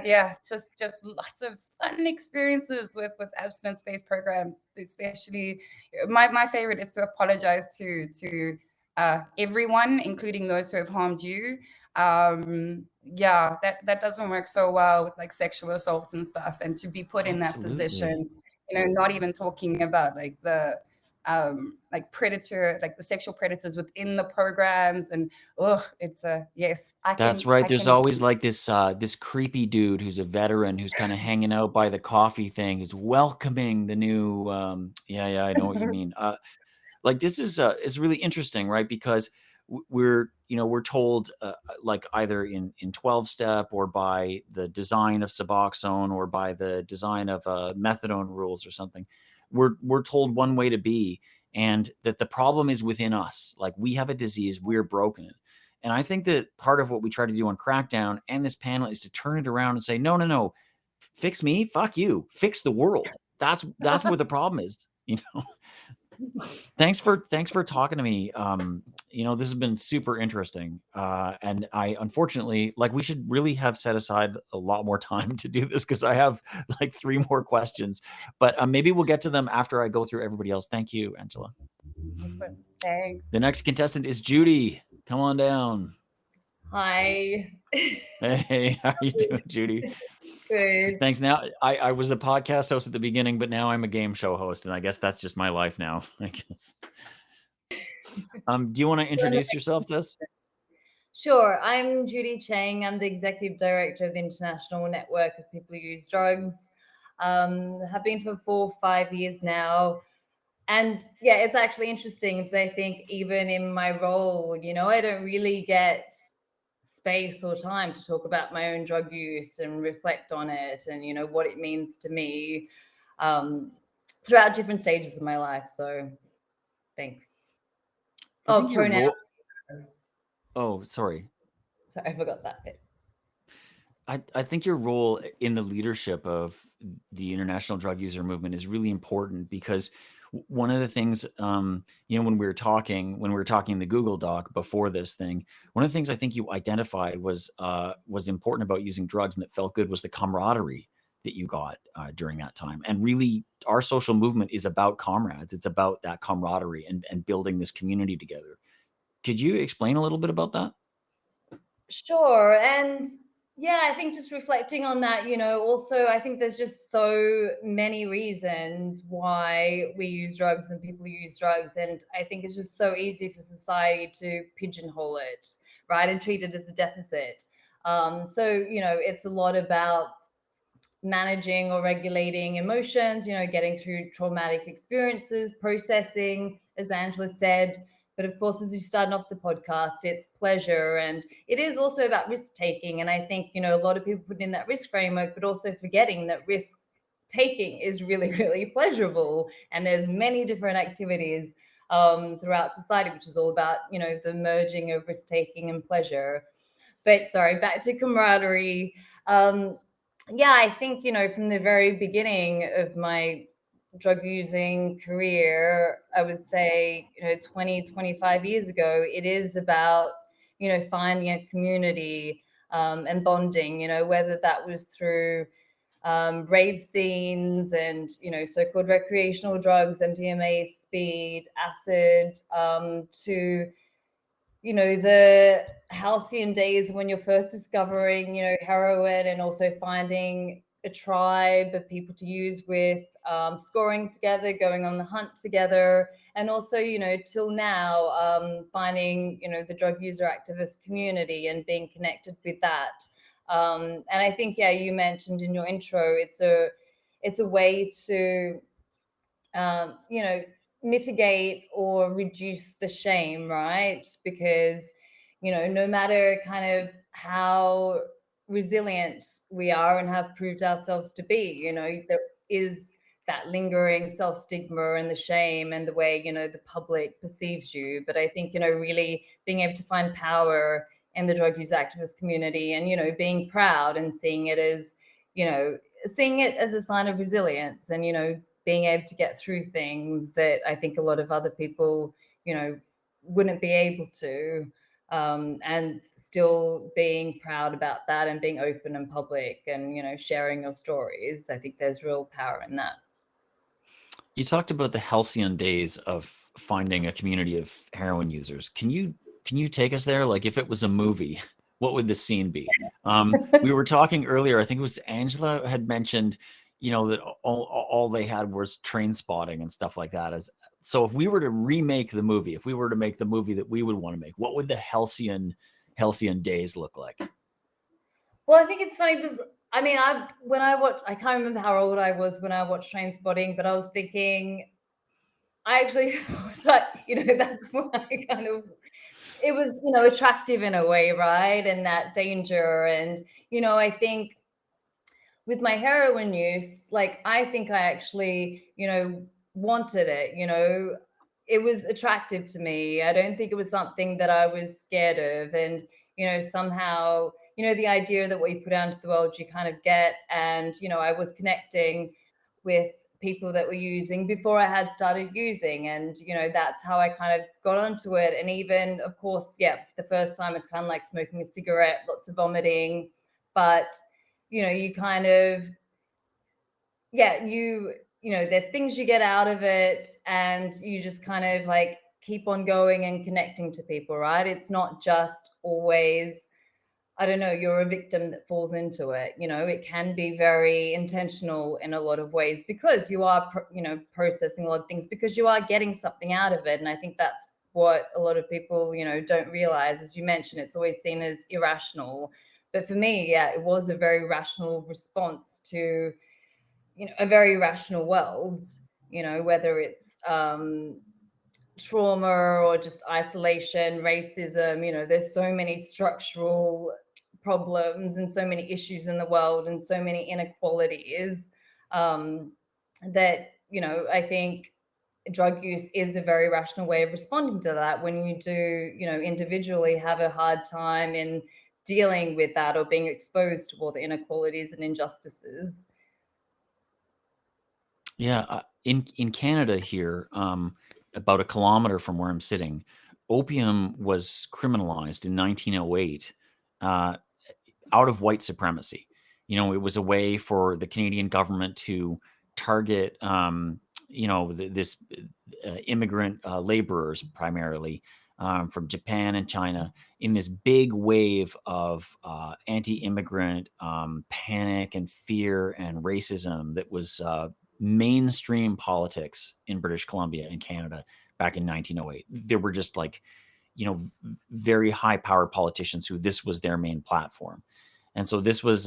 yeah, just lots of fun experiences with abstinence-based programs. Especially, my favorite is to apologize to everyone, including those who have harmed you. Yeah, that doesn't work so well with like sexual assault and stuff, and to be put in that Absolutely. position, not even talking about like the like predator, like the sexual predators within the programs, and it's a yes. That's right. There's always like this this creepy dude who's a veteran who's kind of hanging out by the coffee thing, who's welcoming the new yeah, I know what you mean. Like this is really interesting, right? Because we're told like either in 12-step or by the design of Suboxone or by the design of methadone rules or something, we're told one way to be, and that the problem is within us. Like we have a disease, we're broken. And I think that part of what we try to do on Crackdown and this panel is to turn it around and say, no, fix me, fuck you, fix the world. That's where the problem is, you know. Thanks for talking to me. This has been super interesting. And I unfortunately, like, we should really have set aside a lot more time to do this because I have like 3 more questions. But maybe we'll get to them after I go through everybody else. Thank you, Angela. Awesome. Thanks. The next contestant is Judy. Come on down. Hi. Hey, how are you doing, Judy? Good. Thanks. Now, I was a podcast host at the beginning, but now I'm a game show host, and I guess that's just my life now, I guess. Do you want to introduce yourself to us? Sure. I'm Judy Chang. I'm the Executive Director of the International Network of People Who Use Drugs. Have been for 4 or 5 years now. And yeah, it's actually interesting because I think even in my role, I don't really get space or time to talk about my own drug use and reflect on it and, what it means to me throughout different stages of my life. So thanks. Pronoun. Oh, sorry. Sorry, I forgot that bit. I think your role in the leadership of the international drug user movement is really important because one of the things, when we were talking in the Google Doc before this thing, one of the things I think you identified was important about using drugs and that felt good was the camaraderie that you got during that time. And really, our social movement is about comrades. It's about that camaraderie and building this community together. Could you explain a little bit about that? Sure. And yeah, I think just reflecting on that, also I think there's just so many reasons why we use drugs and people use drugs. And I think it's just so easy for society to pigeonhole it, right? And treat it as a deficit. So, it's a lot about managing or regulating emotions, getting through traumatic experiences, processing, as Angela said. But of course, as you started off the podcast, it's pleasure. And it is also about risk taking. And I think, a lot of people put in that risk framework, but also forgetting that risk taking is really, really pleasurable. And there's many different activities throughout society, which is all about, the merging of risk taking and pleasure. But sorry, back to camaraderie. Yeah, I think, from the very beginning of my drug using career, I would say, 20, 25 years ago, it is about, finding a community and bonding, whether that was through rave scenes and, so-called recreational drugs, MDMA, speed, acid, to, the halcyon days when you're first discovering, heroin, and also finding a tribe of people to use with, scoring together, going on the hunt together, and also, till now, finding, the drug user activist community and being connected with that. And I think, yeah, you mentioned in your intro, it's a way to, mitigate or reduce the shame, right? Because, no matter kind of how resilient we are and have proved ourselves to be, there is that lingering self-stigma and the shame and the way, the public perceives you. But I think, really being able to find power in the drug use activist community and, being proud and seeing it as a sign of resilience and, being able to get through things that I think a lot of other people, wouldn't be able to, and still being proud about that and being open and public and, sharing your stories. I think there's real power in that. You talked about the halcyon days of finding a community of heroin users. Can you take us there? Like, if it was a movie, what would the scene be? We were talking earlier, I think it was Angela had mentioned, that all they had was train spotting and stuff like that. So if we were to remake the movie, if we were to make the movie that we would want to make, what would the halcyon days look like? Well, I think it's funny because I can't remember how old I was when I watched Trainspotting, but I was thinking, I actually thought, that's why it was, attractive in a way, right? And that danger. And, I think with my heroin use, like, I think I actually, wanted it, it was attractive to me. I don't think it was something that I was scared of. And, somehow, the idea that what you put out into the world, you kind of get. And, I was connecting with people that were using before I had started using. And, that's how I kind of got onto it. And even, of course, yeah, the first time it's kind of like smoking a cigarette, lots of vomiting, but, you kind of, yeah, there's things you get out of it and you just kind of like keep on going and connecting to people, right? It's not just always, I don't know, you're a victim that falls into it. It can be very intentional in a lot of ways because you are, processing a lot of things because you are getting something out of it. And I think that's what a lot of people, don't realize. As you mentioned, it's always seen as irrational. But for me, yeah, it was a very rational response to, a very rational world, whether it's trauma or just isolation, racism, there's so many structural problems and so many issues in the world and so many inequalities that, I think drug use is a very rational way of responding to that when you do, individually have a hard time in dealing with that or being exposed to all the inequalities and injustices. Yeah, in Canada here, about a kilometer from where I'm sitting, opium was criminalized in 1908 out of white supremacy. It was a way for the Canadian government to target, this immigrant laborers primarily from Japan and China in this big wave of anti-immigrant panic and fear and racism that was mainstream politics in British Columbia and Canada back in 1908. There were just like, very high powered politicians who this was their main platform. And so this was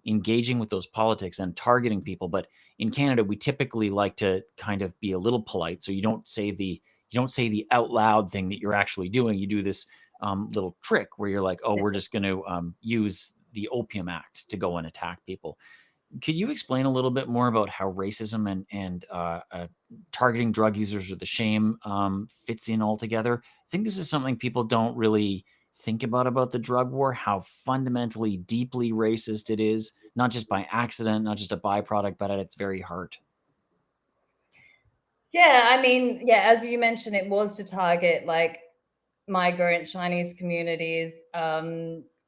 engaging with those politics and targeting people. But in Canada, we typically like to kind of be a little polite. So you don't say the out loud thing that you're actually doing. You do this little trick where you're like, oh, we're just going to use the Opium Act to go and attack people. Could you explain a little bit more about how racism and targeting drug users or the shame fits in altogether? I think this is something people don't really think about the drug war, how fundamentally, deeply racist it is, not just by accident, not just a byproduct, but at its very heart. Yeah, I mean, yeah, as you mentioned, it was to target like migrant Chinese communities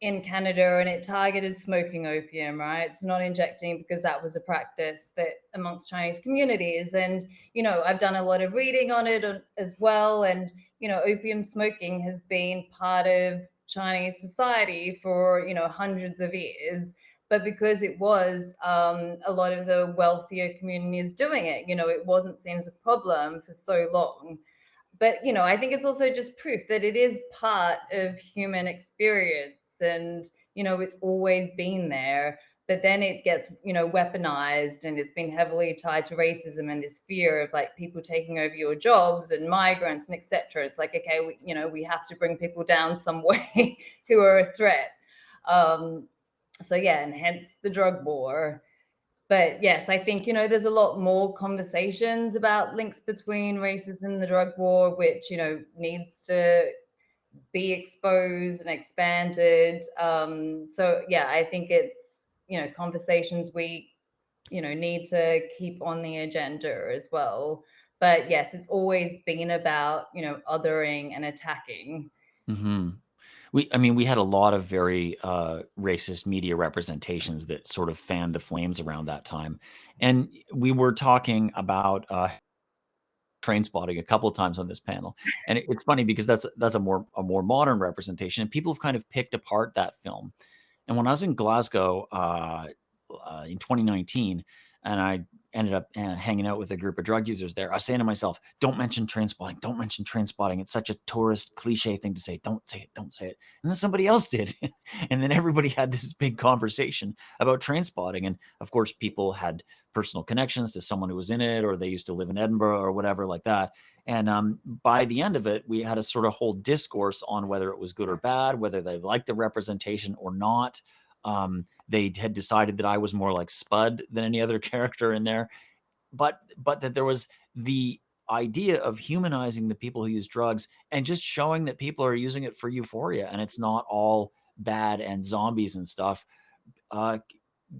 in Canada, and it targeted smoking opium, right? It's not injecting, because that was a practice that amongst Chinese communities. And, you know, I've done a lot of reading on it as well. And, you know, opium smoking has been part of Chinese society for, you know, hundreds of years. But because it was a lot of the wealthier communities doing it, you know, it wasn't seen as a problem for so long. But, you know, I think it's also just proof that it is part of human experience, and, you know, it's always been there. But then it gets, you know, weaponized, and it's been heavily tied to racism and this fear of like people taking over your jobs and migrants and etc. It's like, okay, you know, we have to bring people down some way who are a threat. So yeah, and hence the drug war. But yes, I think, you know, there's a lot more conversations about links between racism and the drug war, which, you know, needs to be exposed and expanded. So yeah, I think it's, you know, conversations we, you know, need to keep on the agenda as well. But yes, it's always been about, you know, othering and attacking. Mm-hmm. We had a lot of very racist media representations that sort of fanned the flames around that time, and we were talking about train spotting a couple of times on this panel, and it's funny because that's a more modern representation, and people have kind of picked apart that film. And when I was in Glasgow in 2019, and I ended up hanging out with a group of drug users there, I was saying to myself, don't mention train spotting. Don't mention train spotting. It's such a tourist cliche thing to say. Don't say it. Don't say it. And then somebody else did. And then everybody had this big conversation about train spotting. And of course, people had personal connections to someone who was in it, or they used to live in Edinburgh or whatever like that. And by the end of it, we had a sort of whole discourse on whether it was good or bad, whether they liked the representation or not. They had decided that I was more like Spud than any other character in there, but that there was the idea of humanizing the people who use drugs and just showing that people are using it for euphoria and it's not all bad and zombies and stuff.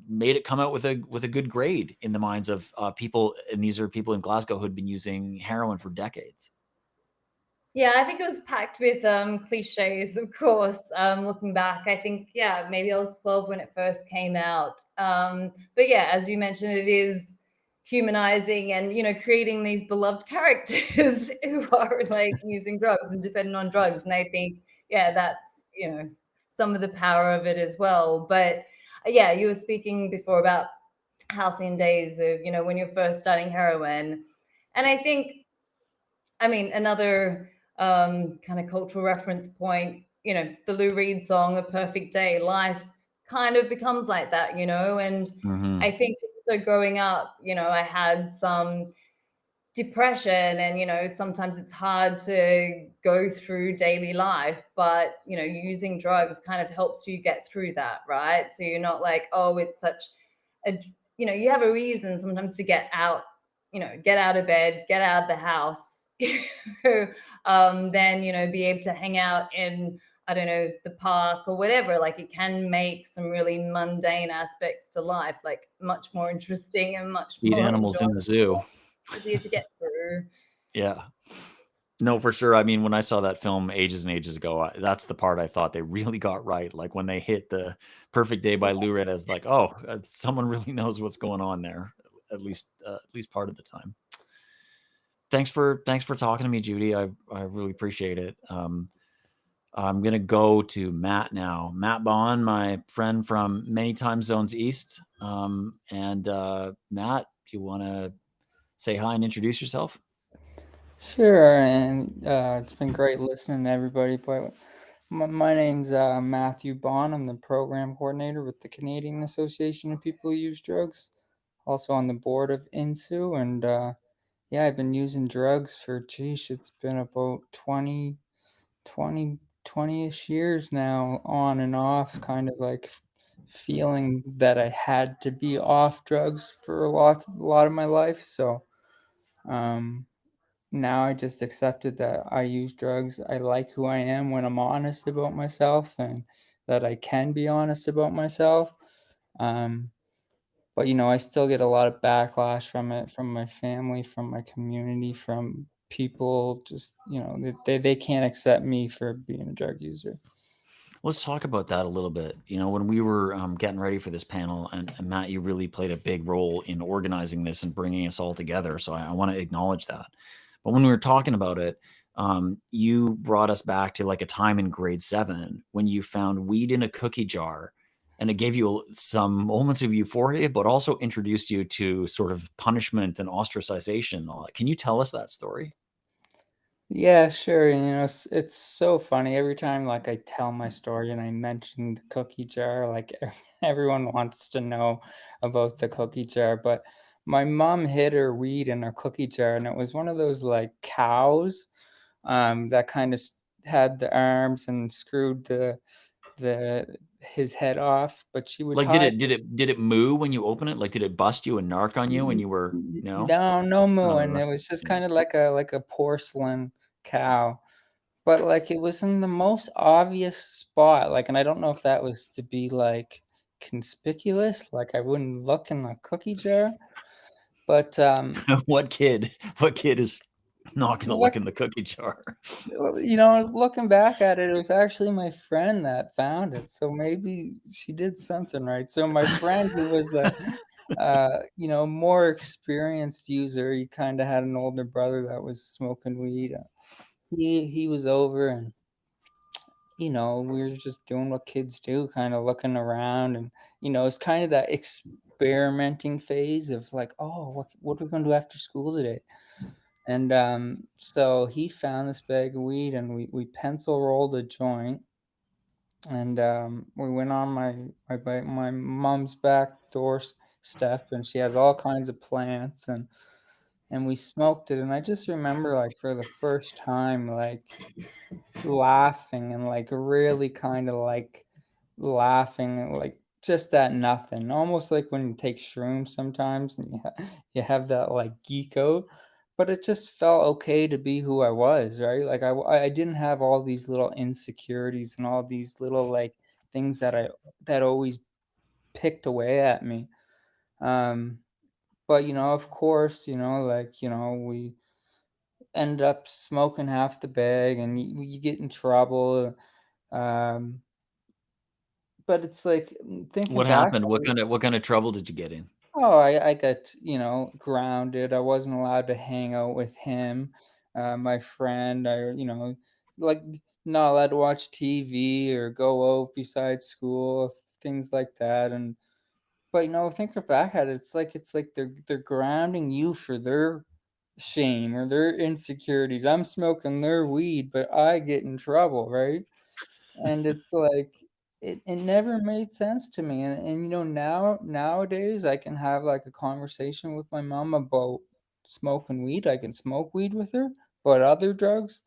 Made it come out with a good grade in the minds of people, and these are people in Glasgow who'd been using heroin for decades. Yeah, I think it was packed with cliches, of course. Looking back, I think, yeah, maybe I was 12 when it first came out. But yeah, as you mentioned, it is humanizing and, you know, creating these beloved characters who are like using drugs and dependent on drugs. And I think, yeah, that's, you know, some of the power of it as well. But yeah, you were speaking before about halcyon days of, you know, when you're first starting heroin. And I think, I mean, another kind of cultural reference point, you know, the Lou Reed song, A Perfect Day, life kind of becomes like that, you know? And I think so growing up, you know, I had some depression and, you know, sometimes it's hard to go through daily life, but, you know, using drugs kind of helps you get through that, right? So you're not like, oh, it's such a, you know, you have a reason sometimes to get out, you know, get out of bed, get out of the house, then, you know, be able to hang out in, I don't know, the park or whatever. Like it can make some really mundane aspects to life, like much more interesting and much Eat more animals in the zoo. easier to get through. Yeah. No, for sure. I mean, when I saw that film ages and ages ago, that's the part I thought they really got right. Like when they hit the Perfect Day by Lou Reed, as like, oh, someone really knows what's going on there, at least part of the time. Thanks for talking to me, Judy. I really appreciate it. I'm gonna go to Matt now. Matt Bond, my friend from many time zones east. And Matt, you want to say hi and introduce yourself? Sure, and it's been great listening to everybody. But my name's Matthew Bond. I'm the program coordinator with the Canadian Association of People Who Use Drugs. Also on the board of INHSU, and yeah, I've been using drugs for, geez, it's been about 20-ish years now, on and off, kind of like feeling that I had to be off drugs for a lot of my life. So now I just accepted that I use drugs. I like who I am when I'm honest about myself, and that I can be honest about myself. Um, But I still get a lot of backlash from it, from my family, from my community, from people. Just they can't accept me for being a drug user. Let's talk about that a little bit. When we were getting ready for this panel, and Matt, you really played a big role in organizing this and bringing us all together. So I want to acknowledge that. But when we were talking about it, you brought us back to like a time in grade 7 when you found weed in a cookie jar, and it gave you some moments of euphoria, but also introduced you to sort of punishment and ostracization and all that. Can you tell us that story? Yeah, sure. It's so funny every time like I tell my story and I mention the cookie jar, like everyone wants to know about the cookie jar. But my mom hid her weed in her cookie jar, and it was one of those like cows, that kind of had the arms and screwed the his head off. But she would Like, did hide. it moo when you open it? Like, did it bust you and narc on you when you were no? No Not mooing. enough. It was just Yeah. kind of like a porcelain cow. But, like, it was in the most obvious spot, like, and I don't know if that was to be, like, conspicuous, like, I wouldn't look in the cookie jar, but, What kid is not gonna what look in the cookie jar? looking back at it, it was actually my friend that found it, so maybe she did something right. So my friend, who was a, more experienced user, he kinda had an older brother that was smoking weed, he was over, and we were just doing what kids do, kind of looking around, and it's kind of that experimenting phase of like, oh, what are we gonna do after school today? And so he found this bag of weed, and we pencil rolled a joint, and we went on my mom's back step, and she has all kinds of plants, and we smoked it, and I just remember like for the first time, like laughing and like really kind of like laughing and like just that nothing, almost like when you take shrooms sometimes and you have that like geek out. But it just felt okay to be who I was, right? Like I didn't have all these little insecurities and all these little like things that always picked away at me. um but of course, like we end up smoking half the bag, and you get in trouble. Um, but it's like, thinking What back, happened? What kind of trouble did you get in? oh, I got, grounded. I wasn't allowed to hang out with him, my friend. Like not allowed to watch TV or go out besides school, things like that. And but thinking back at it, it's like they're grounding you for their shame or their insecurities. I'm smoking their weed, but I get in trouble, right? And it's like it never made sense to me. And nowadays I can have like a conversation with my mom about smoking weed. I can smoke weed with her, but other drugs,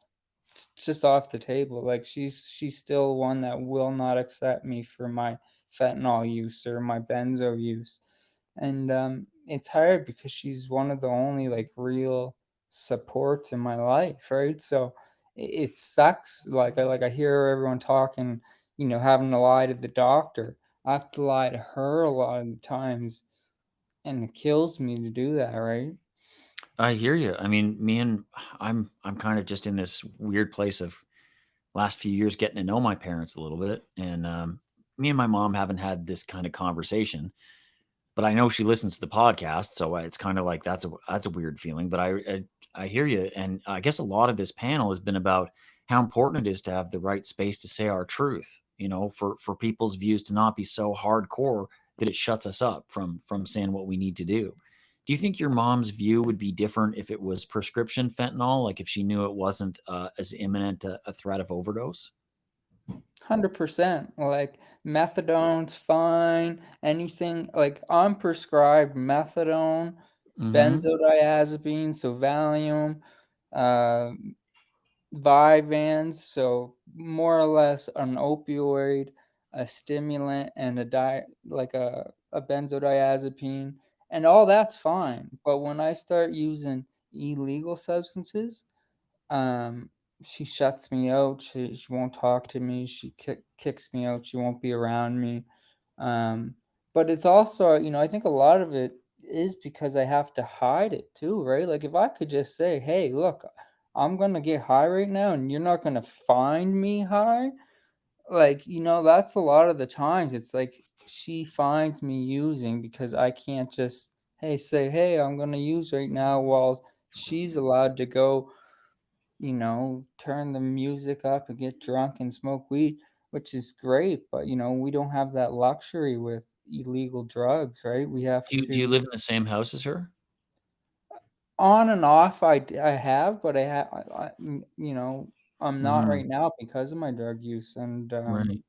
it's just off the table. Like she's still one that will not accept me for my fentanyl use or my benzo use. And it's hard because she's one of the only like real supports in my life, right? So it sucks. Like I hear everyone talking, having to lie to the doctor. I have to lie to her a lot of the times, and it kills me to do that, right? I hear you. I mean, I'm kind of just in this weird place of last few years getting to know my parents a little bit, and me and my mom haven't had this kind of conversation. But I know she listens to the podcast, so it's kind of like that's a weird feeling. But I hear you, and I guess a lot of this panel has been about how important it is to have the right space to say our truth. For people's views to not be so hardcore that it shuts us up from saying what we need to do. Do you think your mom's view would be different if it was prescription fentanyl, like if she knew it wasn't as imminent a threat of overdose? 100%. Like methadone's fine. Anything like I'm prescribed methadone, Mm-hmm. benzodiazepine, so Valium, uh, Vyvanse, so more or less an opioid, a stimulant, and a benzodiazepine, and all that's fine. But when I start using illegal substances, um, she shuts me out. She won't talk to me. She kicks me out. She won't be around me. Um, but it's also, I think a lot of it is because I have to hide it too, right? Like if I could just say, hey, look, I'm gonna get high right now and you're not gonna find me high, like, that's a lot of the times it's like she finds me using because I can't just, say, hey, I'm gonna use right now while she's allowed to go, turn the music up and get drunk and smoke weed, which is great. But, we don't have that luxury with illegal drugs, right? We have Do you to live in the same house as her? on and off. I have, but I'm not Mm, right now because of my drug use. And, right.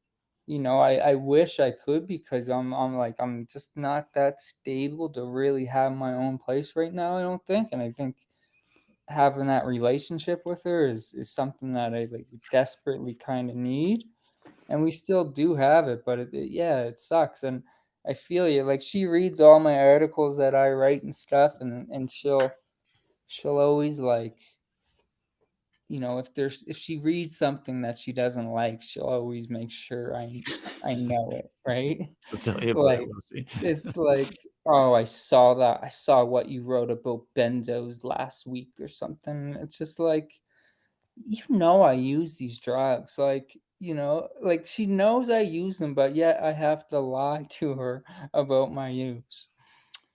I wish I could because I'm just not that stable to really have my own place right now, I don't think. And I think having that relationship with her is something that I like desperately kind of need. And we still do have it, but yeah, it sucks. And I feel you. Like she reads all my articles that I write and stuff, and she'll always like, if she reads something that she doesn't like, she'll always make sure I know it, right? I'll tell you about it, Like Lucy. it's like, oh, I saw that. I saw what you wrote about benzos last week or something. It's just like, I use these drugs. Like, like she knows I use them, but yet I have to lie to her about my use.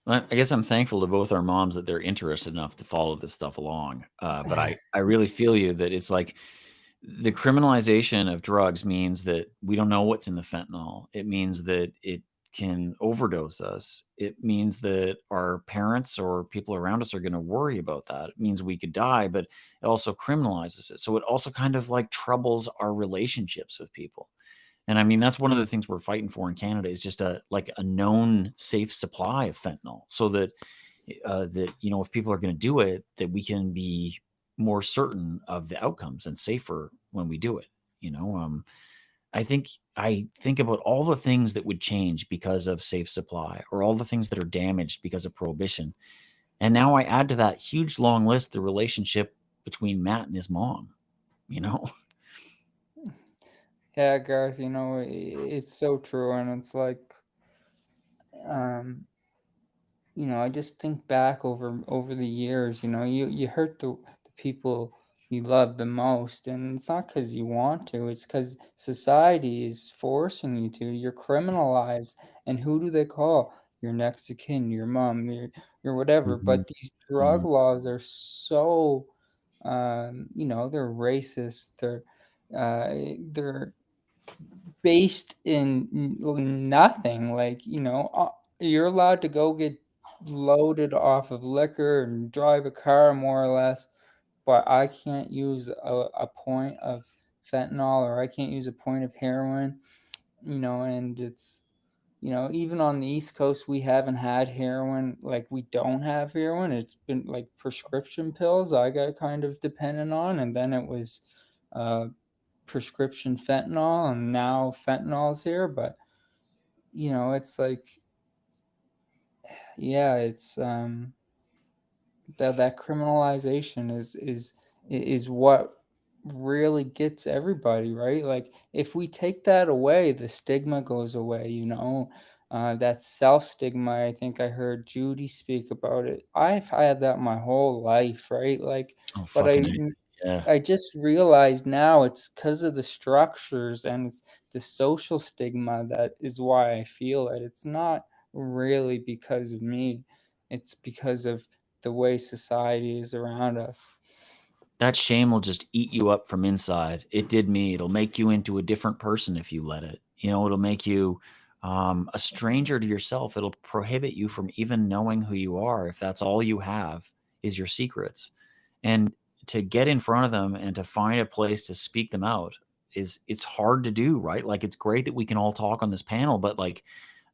I guess I'm thankful to both our moms that they're interested enough to follow this stuff along. But I really feel you that it's like the criminalization of drugs means that we don't know what's in the fentanyl. It means that it can overdose us. It means that our parents or people around us are going to worry about that. It means we could die, but it also criminalizes it. So it also kind of like troubles our relationships with people. And I mean, that's one of the things we're fighting for in Canada is just a known safe supply of fentanyl, so that if people are going to do it, that we can be more certain of the outcomes and safer when we do it. I think about all the things that would change because of safe supply, or all the things that are damaged because of prohibition, and now I add to that huge long list the relationship between Matt and his mom. You know, Yeah, Garth, it's so true. And it's like, um, I just think back over the years, you hurt the people you love the most, and it's not because you want to, it's because society is forcing you to. You're criminalized, and who do they call? Your next of kin, your mom, your whatever. Mhm, But these drug mhm. laws are so, they're racist. They're based in nothing. Like, you're allowed to go get loaded off of liquor and drive a car more or less, but I can't use a point of fentanyl, or I can't use a point of heroin, and it's, even on the East Coast, we haven't had heroin. Like, we don't have heroin. It's been like prescription pills I got kind of dependent on, and then it was uh, prescription fentanyl, and now fentanyl's here. But it's like, yeah, it's that criminalization is what really gets everybody, right? Like if we take that away, the stigma goes away. That self stigma. I think I heard Judy speak about it. I've had that my whole life, right? Like, Oh, but fucking A. Yeah. I just realized now it's because of the structures and it's the social stigma that is why I feel it. It's not really because of me. It's because of the way society is around us. That shame will just eat you up from inside. It did me. It'll make you into a different person if you let it. It'll make you a stranger to yourself. It'll prohibit you from even knowing who you are if that's all you have is your secrets. And to get in front of them and to find a place to speak them out it's hard to do, right? Like it's great that we can all talk on this panel, but like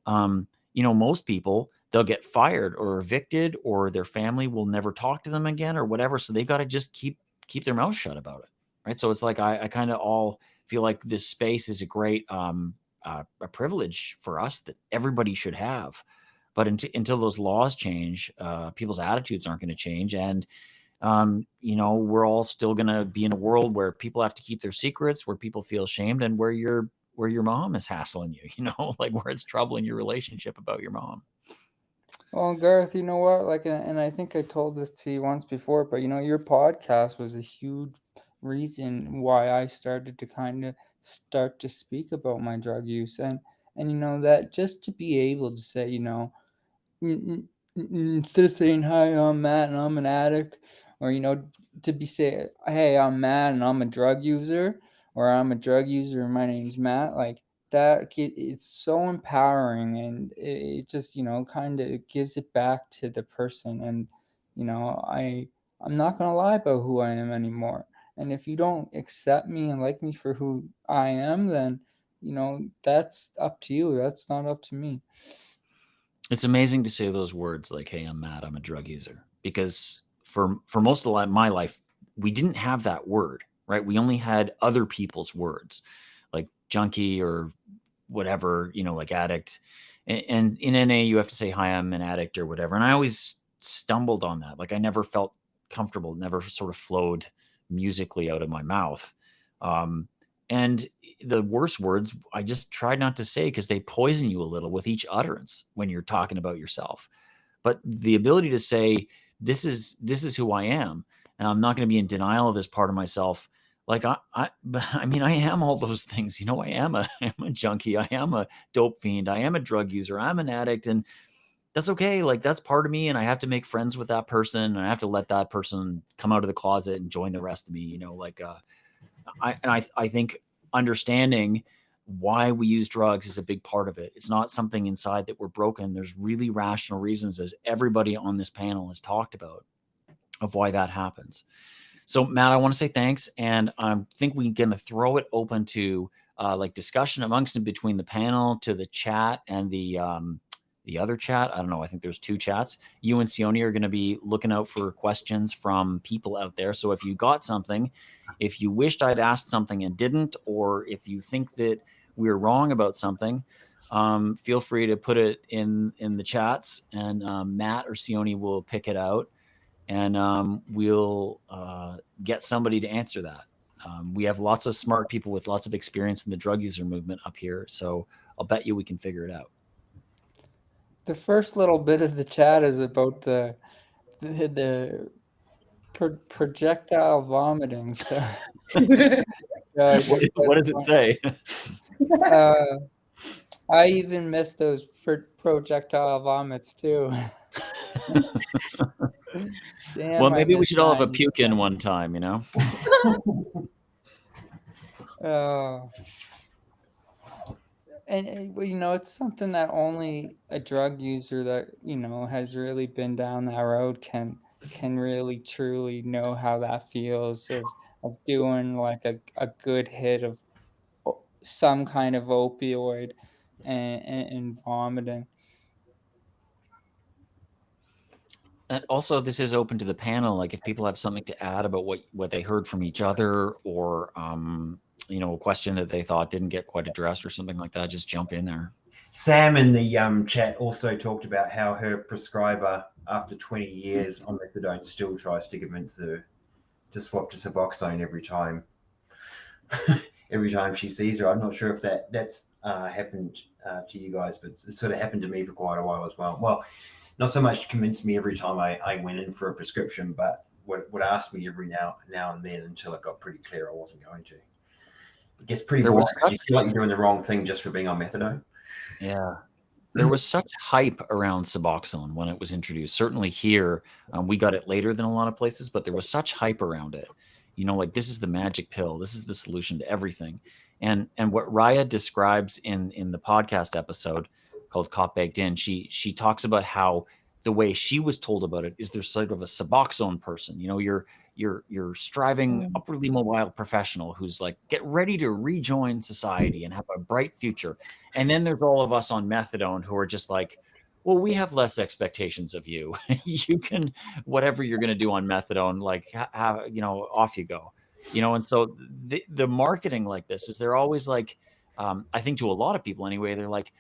most people, they'll get fired or evicted, or their family will never talk to them again or whatever. So they got to just keep their mouth shut about it. Right. So it's like, I kind of all feel like this space is a great, a privilege for us that everybody should have. But until those laws change, people's attitudes aren't going to change. And, we're all still going to be in a world where people have to keep their secrets, where people feel shamed, and where you're where your mom is hassling you, you know, like where it's troubling your relationship about your mom. Well, Garth, you know what? Like, and I think I told this to you once before, but you know, your podcast was a huge reason why I started to kind of start to speak about my drug use, and you know that just to be able to say, you know, instead of saying hi, I'm Matt and I'm an addict, or you know, to be say, hey, I'm Matt and I'm a drug user, or I'm a drug user and my name's Matt, like that, it's so empowering, and it just, you know, kind of gives it back to the person, and you know, I'm not gonna lie about who I am anymore, and if you don't accept me and like me for who I am, then you know that's up to you. That's not up to me. It's amazing to say those words like, hey, I'm Matt, I'm a drug user, because for most of my life, we didn't have that word, right? We only had other people's words like junkie or whatever, you know, like addict. And in NA, you have to say, hi, I'm an addict or whatever. And I always stumbled on that. Like I never felt comfortable, never sort of flowed musically out of my mouth. And the worst words I just tried not to say because they poison you a little with each utterance when you're talking about yourself. But the ability to say, this is who I am, and I'm not going to be in denial of this part of myself. Like I mean, I am all those things. You know, I'm a junkie. I am a dope fiend. I am a drug user. I'm an addict, and that's okay. Like that's part of me, and I have to make friends with that person, and I have to let that person come out of the closet and join the rest of me. You know, like I think understanding why we use drugs is a big part of it. It's not something inside that we're broken. There's really rational reasons, as everybody on this panel has talked about, of why that happens. So Matt, I want to say thanks. And I think we're going to throw it open to like discussion amongst and between the panel, to the chat and the other chat. I don't know. I think there's two chats. You and Sione are going to be looking out for questions from people out there. So if you got something, if you wished I'd asked something and didn't, or if you think that we're wrong about something, feel free to put it in the chats, and Matt or Sione will pick it out, and we'll get somebody to answer that. We have lots of smart people with lots of experience in the drug user movement up here, so I'll bet you we can figure it out. The first little bit of the chat is about the projectile vomiting. So, what does it say? I even missed those projectile vomits too. Damn, well, maybe we should all have a puke in one time, you know? And you know, it's something that only a drug user that, you know, has really been down that road can really truly know how that feels, of doing like a good hit of some kind of opioid and vomiting. And also, this is open to the panel. Like, if people have something to add about what they heard from each other, or you know, a question that they thought didn't get quite addressed or something like that, just jump in there. Sam in the chat also talked about how her prescriber, after 20 years on methadone, still tries to convince her to swap to Suboxone every time. Every time she sees her. I'm not sure if that's happened to you guys, but it sort of happened to me for quite a while as well. Well, not so much to convince me every time I went in for a prescription, but would ask me every now and then until it got pretty clear I wasn't going to. It gets pretty boring. You feel like you're doing the wrong thing just for being on methadone. Yeah. There was such hype around Suboxone when it was introduced. Certainly here, we got it later than a lot of places, but there was such hype around it. You know, like, this is the magic pill. This is the solution to everything. And what Raya describes in the podcast episode called Caught Baked In, she talks about how the way she was told about it is there's sort of a Suboxone person. You know, you're striving, upwardly mobile professional who's like, get ready to rejoin society and have a bright future. And then there's all of us on methadone who are just like, well, we have less expectations of you. You can, whatever you're going to do on methadone, like, you know, off you go, you know? And so the marketing like this is, they're always like, I think to a lot of people anyway, they're like,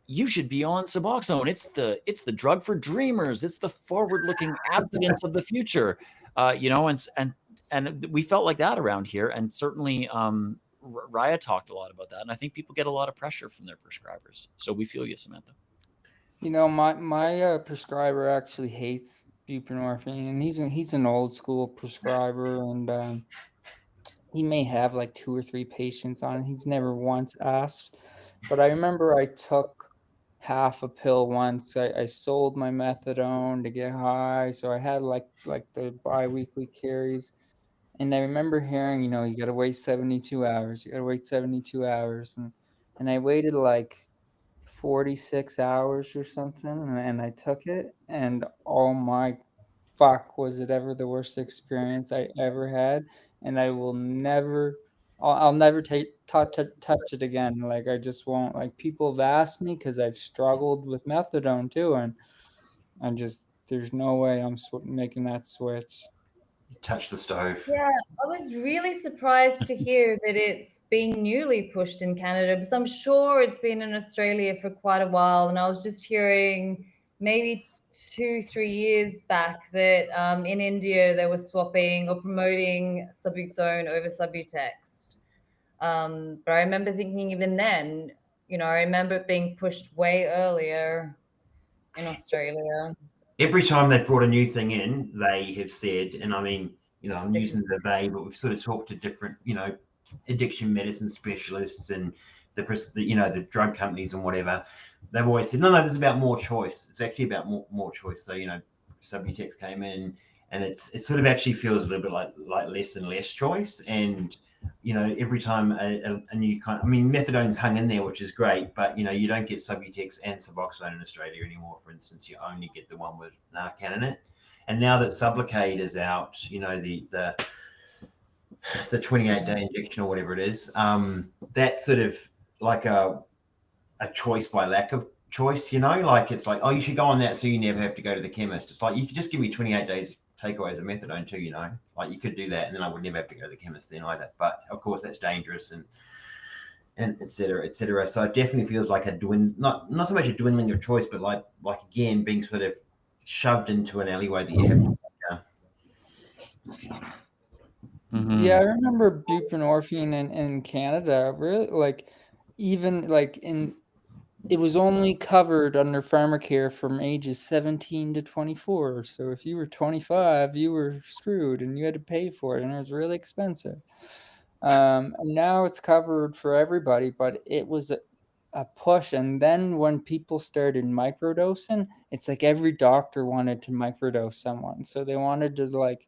you should be on Suboxone. It's the drug for dreamers. It's the forward-looking abstinence of the future. You know, and we felt like that around here. And certainly Raya talked a lot about that, and I think people get a lot of pressure from their prescribers. So we feel you, Samantha. You know, my prescriber actually hates buprenorphine, and he's an old school prescriber, and he may have like 2 or 3 patients on it. He's never once asked, but I remember I took half a pill once. I sold my methadone to get high, so I had like the biweekly carries, and I remember hearing, you know, you got to wait 72 hours. You got to wait 72 hours, and I waited like 46 hours or something, and I took it, and oh my fuck, was it ever the worst experience I ever had, and I will never I'll never touch it again. Like, I just won't. Like, people have asked me because I've struggled with methadone too, and I just there's no way I'm making that switch. Touch the stove. Yeah, I was really surprised to hear that it's being newly pushed in Canada, because I'm sure it's been in Australia for quite a while. And I was just hearing maybe 2-3 years back that in India they were swapping or promoting Subuxone over Subutex. But I remember thinking even then, you know, I remember it being pushed way earlier in Australia. Every time they've brought a new thing in, they have said, and I mean, you know, I'm This using is- the they, but we've sort of talked to different, you know, addiction medicine specialists and the drug companies and whatever. They've always said, no, this is about more choice. It's actually about more choice. So, you know, Subutex came in, and it sort of actually feels a little bit like less and less choice. And you know, every time a new kind, I mean, methadone's hung in there, which is great, but you know, you don't get Subutex and Suboxone in Australia anymore. For instance, you only get the one with Narcan in it. And now that Sublocade is out, you know, the 28-day injection or whatever it is, that's sort of like a choice by lack of choice, you know, like it's like, oh, you should go on that so you never have to go to the chemist. It's like, you could just give me 28 days takeaways of methadone too, you know, like you could do that and then I would never have to go to the chemist then either. But of course that's dangerous and et cetera, et cetera. So it definitely feels like not so much a dwindling of choice, but like again, being sort of shoved into an alleyway that you have to Yeah, I remember buprenorphine in Canada, really, like, even like it was only covered under pharmacare from ages 17 to 24. So if you were 25, you were screwed and you had to pay for it, and it was really expensive. And now it's covered for everybody, but it was a push. And then when people started microdosing, it's like every doctor wanted to microdose someone. So they wanted to, like,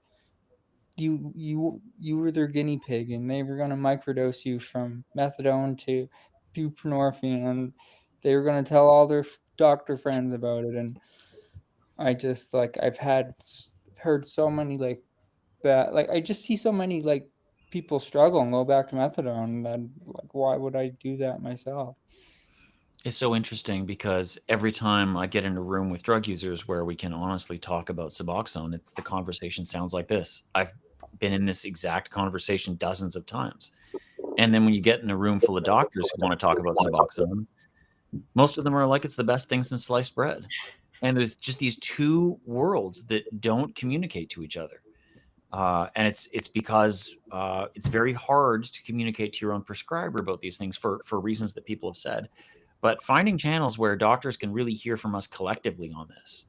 you were their guinea pig, and they were going to microdose you from methadone to buprenorphine, and they were going to tell all their doctor friends about it. And I just, like, I've heard so many like bad, like, I just see so many like people struggle and go back to methadone, that, like, why would I do that myself? It's so interesting because every time I get in a room with drug users where we can honestly talk about Suboxone, the conversation sounds like this. I've been in this exact conversation dozens of times. And then when you get in a room full of doctors who want to talk about Suboxone, most of them are like, it's the best thing since sliced bread. And there's just these two worlds that don't communicate to each other. And it's because it's very hard to communicate to your own prescriber about these things for reasons that people have said. But finding channels where doctors can really hear from us collectively on this,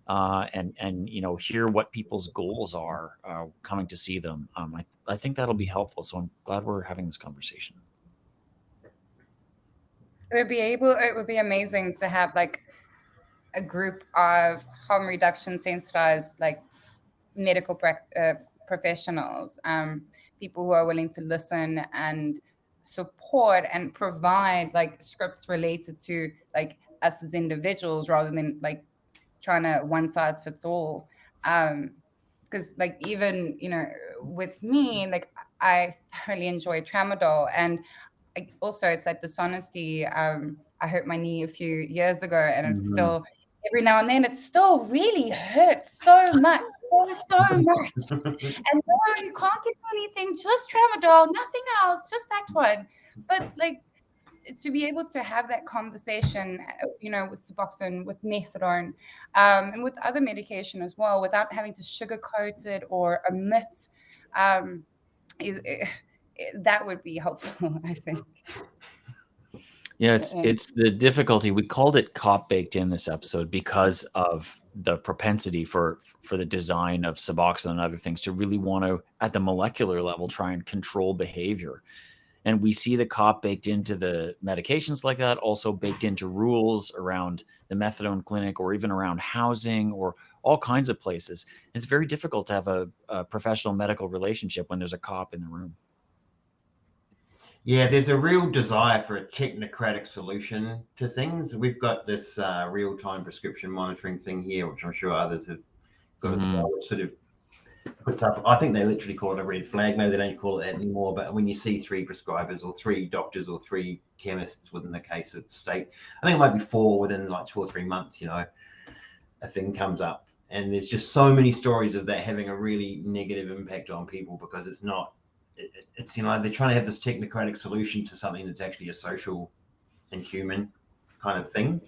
and you know, hear what people's goals are coming to see them, I think that'll be helpful. So I'm glad we're having this conversation. It would be amazing to have like a group of harm reduction sensitized like medical professionals, people who are willing to listen and support and provide like scripts related to like us as individuals, rather than like trying to one size fits all. Because like, even, you know, with me, like, I thoroughly enjoy tramadol, and also it's that dishonesty. I hurt my knee a few years ago, and it's still, every now and then, it still really hurts so much, so much. And no, you can't give me anything, just tramadol, nothing else, just that one. But like, to be able to have that conversation, you know, with Suboxone, with methadone, and with other medication as well, without having to sugarcoat it or omit, that would be helpful, I think. Yeah, And it's the difficulty. We called it cop baked in this episode because of the propensity for the design of Suboxone and other things to really want to, at the molecular level, try and control behavior. And we see the cop baked into the medications like that, also baked into rules around the methadone clinic or even around housing or all kinds of places. It's very difficult to have a professional medical relationship when there's a cop in the room. Yeah, there's a real desire for a technocratic solution to things. We've got this real-time prescription monitoring thing here, which I'm sure others have got as well, which sort of puts up, I think they literally call it a red flag. Maybe they don't call it that anymore, but when you see 3 prescribers or 3 doctors or 3 chemists within the case of the state, I think it might be 4 within like 2 or 3 months, a thing comes up. And there's just so many stories of that having a really negative impact on people because it's not, it's they're trying to have this technocratic solution to something that's actually a social and human kind of thing.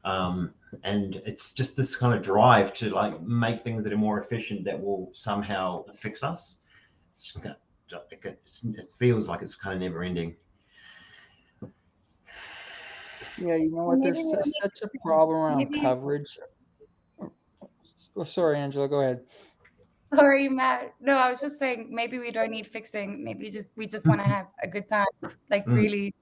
And it's just this kind of drive to like make things that are more efficient that will somehow fix us. It feels like it's kind of never ending. yeah, you know what? There's such a problem around coverage. Oh, sorry, Angela, go ahead. Sorry, Matt. No, I was just saying maybe we don't need fixing. Maybe we just want to have a good time. Like really.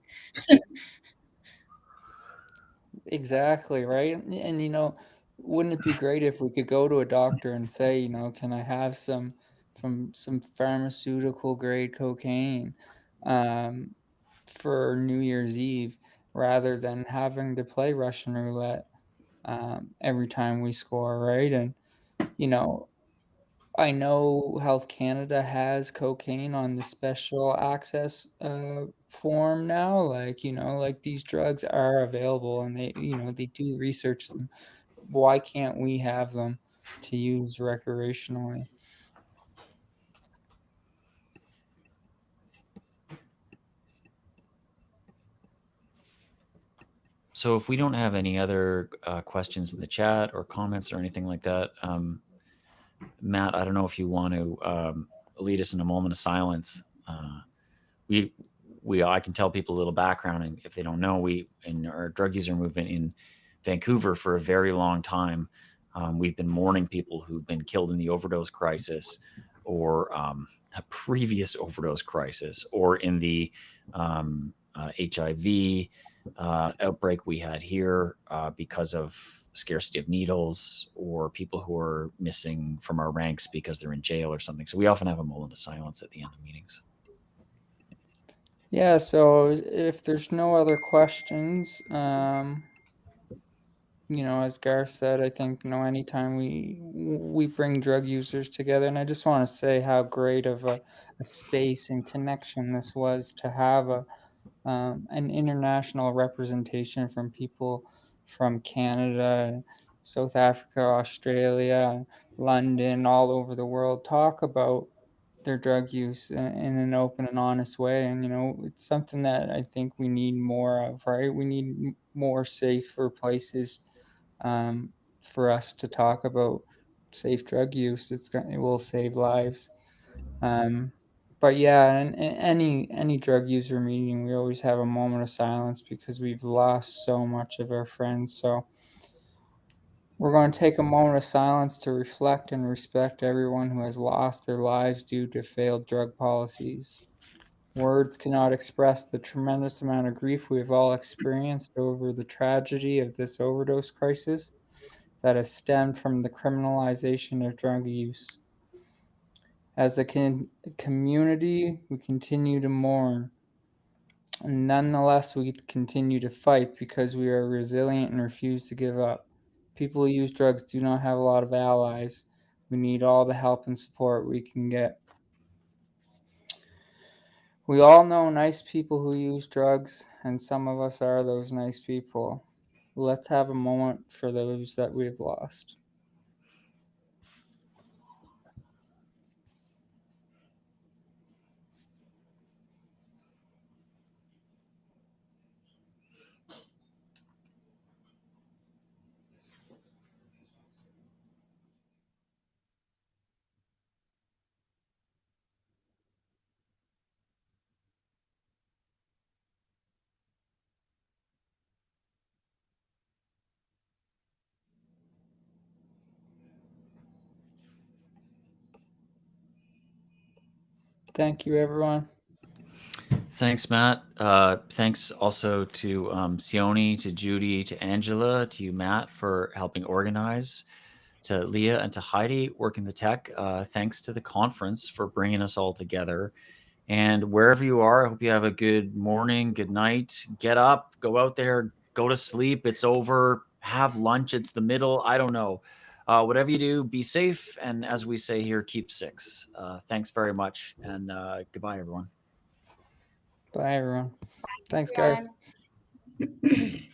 Exactly, right? And wouldn't it be great if we could go to a doctor and say, can I have some pharmaceutical grade cocaine for New Year's Eve rather than having to play Russian roulette every time we score, right? And I know Health Canada has cocaine on the special access form now. Like these drugs are available and they do research them. Why can't we have them to use recreationally? So if we don't have any other questions in the chat or comments or anything like that, Matt, I don't know if you want to lead us in a moment of silence. I can tell people a little background, and if they don't know, we in our drug user movement in Vancouver for a very long time, we've been mourning people who've been killed in the overdose crisis, or a previous overdose crisis, or in the HIV outbreak we had here because of scarcity of needles, or people who are missing from our ranks because they're in jail or something. So we often have a moment of silence at the end of meetings. Yeah, so if there's no other questions, as Garth said, I think, anytime we bring drug users together, and I just want to say how great of a space and connection this was to have an international representation from people from Canada, South Africa, Australia, London, all over the world talk about their drug use in an open and honest way. And, it's something that I think we need more of, right? We need more safer places for us to talk about safe drug use. It will save lives. But yeah, in any drug user meeting, we always have a moment of silence because we've lost so much of our friends. So we're going to take a moment of silence to reflect and respect everyone who has lost their lives due to failed drug policies. Words cannot express the tremendous amount of grief we have all experienced over the tragedy of this overdose crisis that has stemmed from the criminalization of drug use. As a community, we continue to mourn. Nonetheless, we continue to fight because we are resilient and refuse to give up. People who use drugs do not have a lot of allies. We need all the help and support we can get. We all know nice people who use drugs, and some of us are those nice people. Let's have a moment for those that we've lost. Thank you, everyone. Thanks, Matt. Thanks also to Sione, to Judy, to Angela, to you, Matt, for helping organize, to Leah and to Heidi working the tech. Thanks to the conference for bringing us all together. And wherever you are, I hope you have a good morning, good night. Get up, go out there, go to sleep. It's over. Have lunch. It's the middle. I don't know. Whatever you do, be safe. And as we say here, keep six. Thanks very much. And goodbye, everyone. Bye, everyone. Thanks, Garth. Ryan.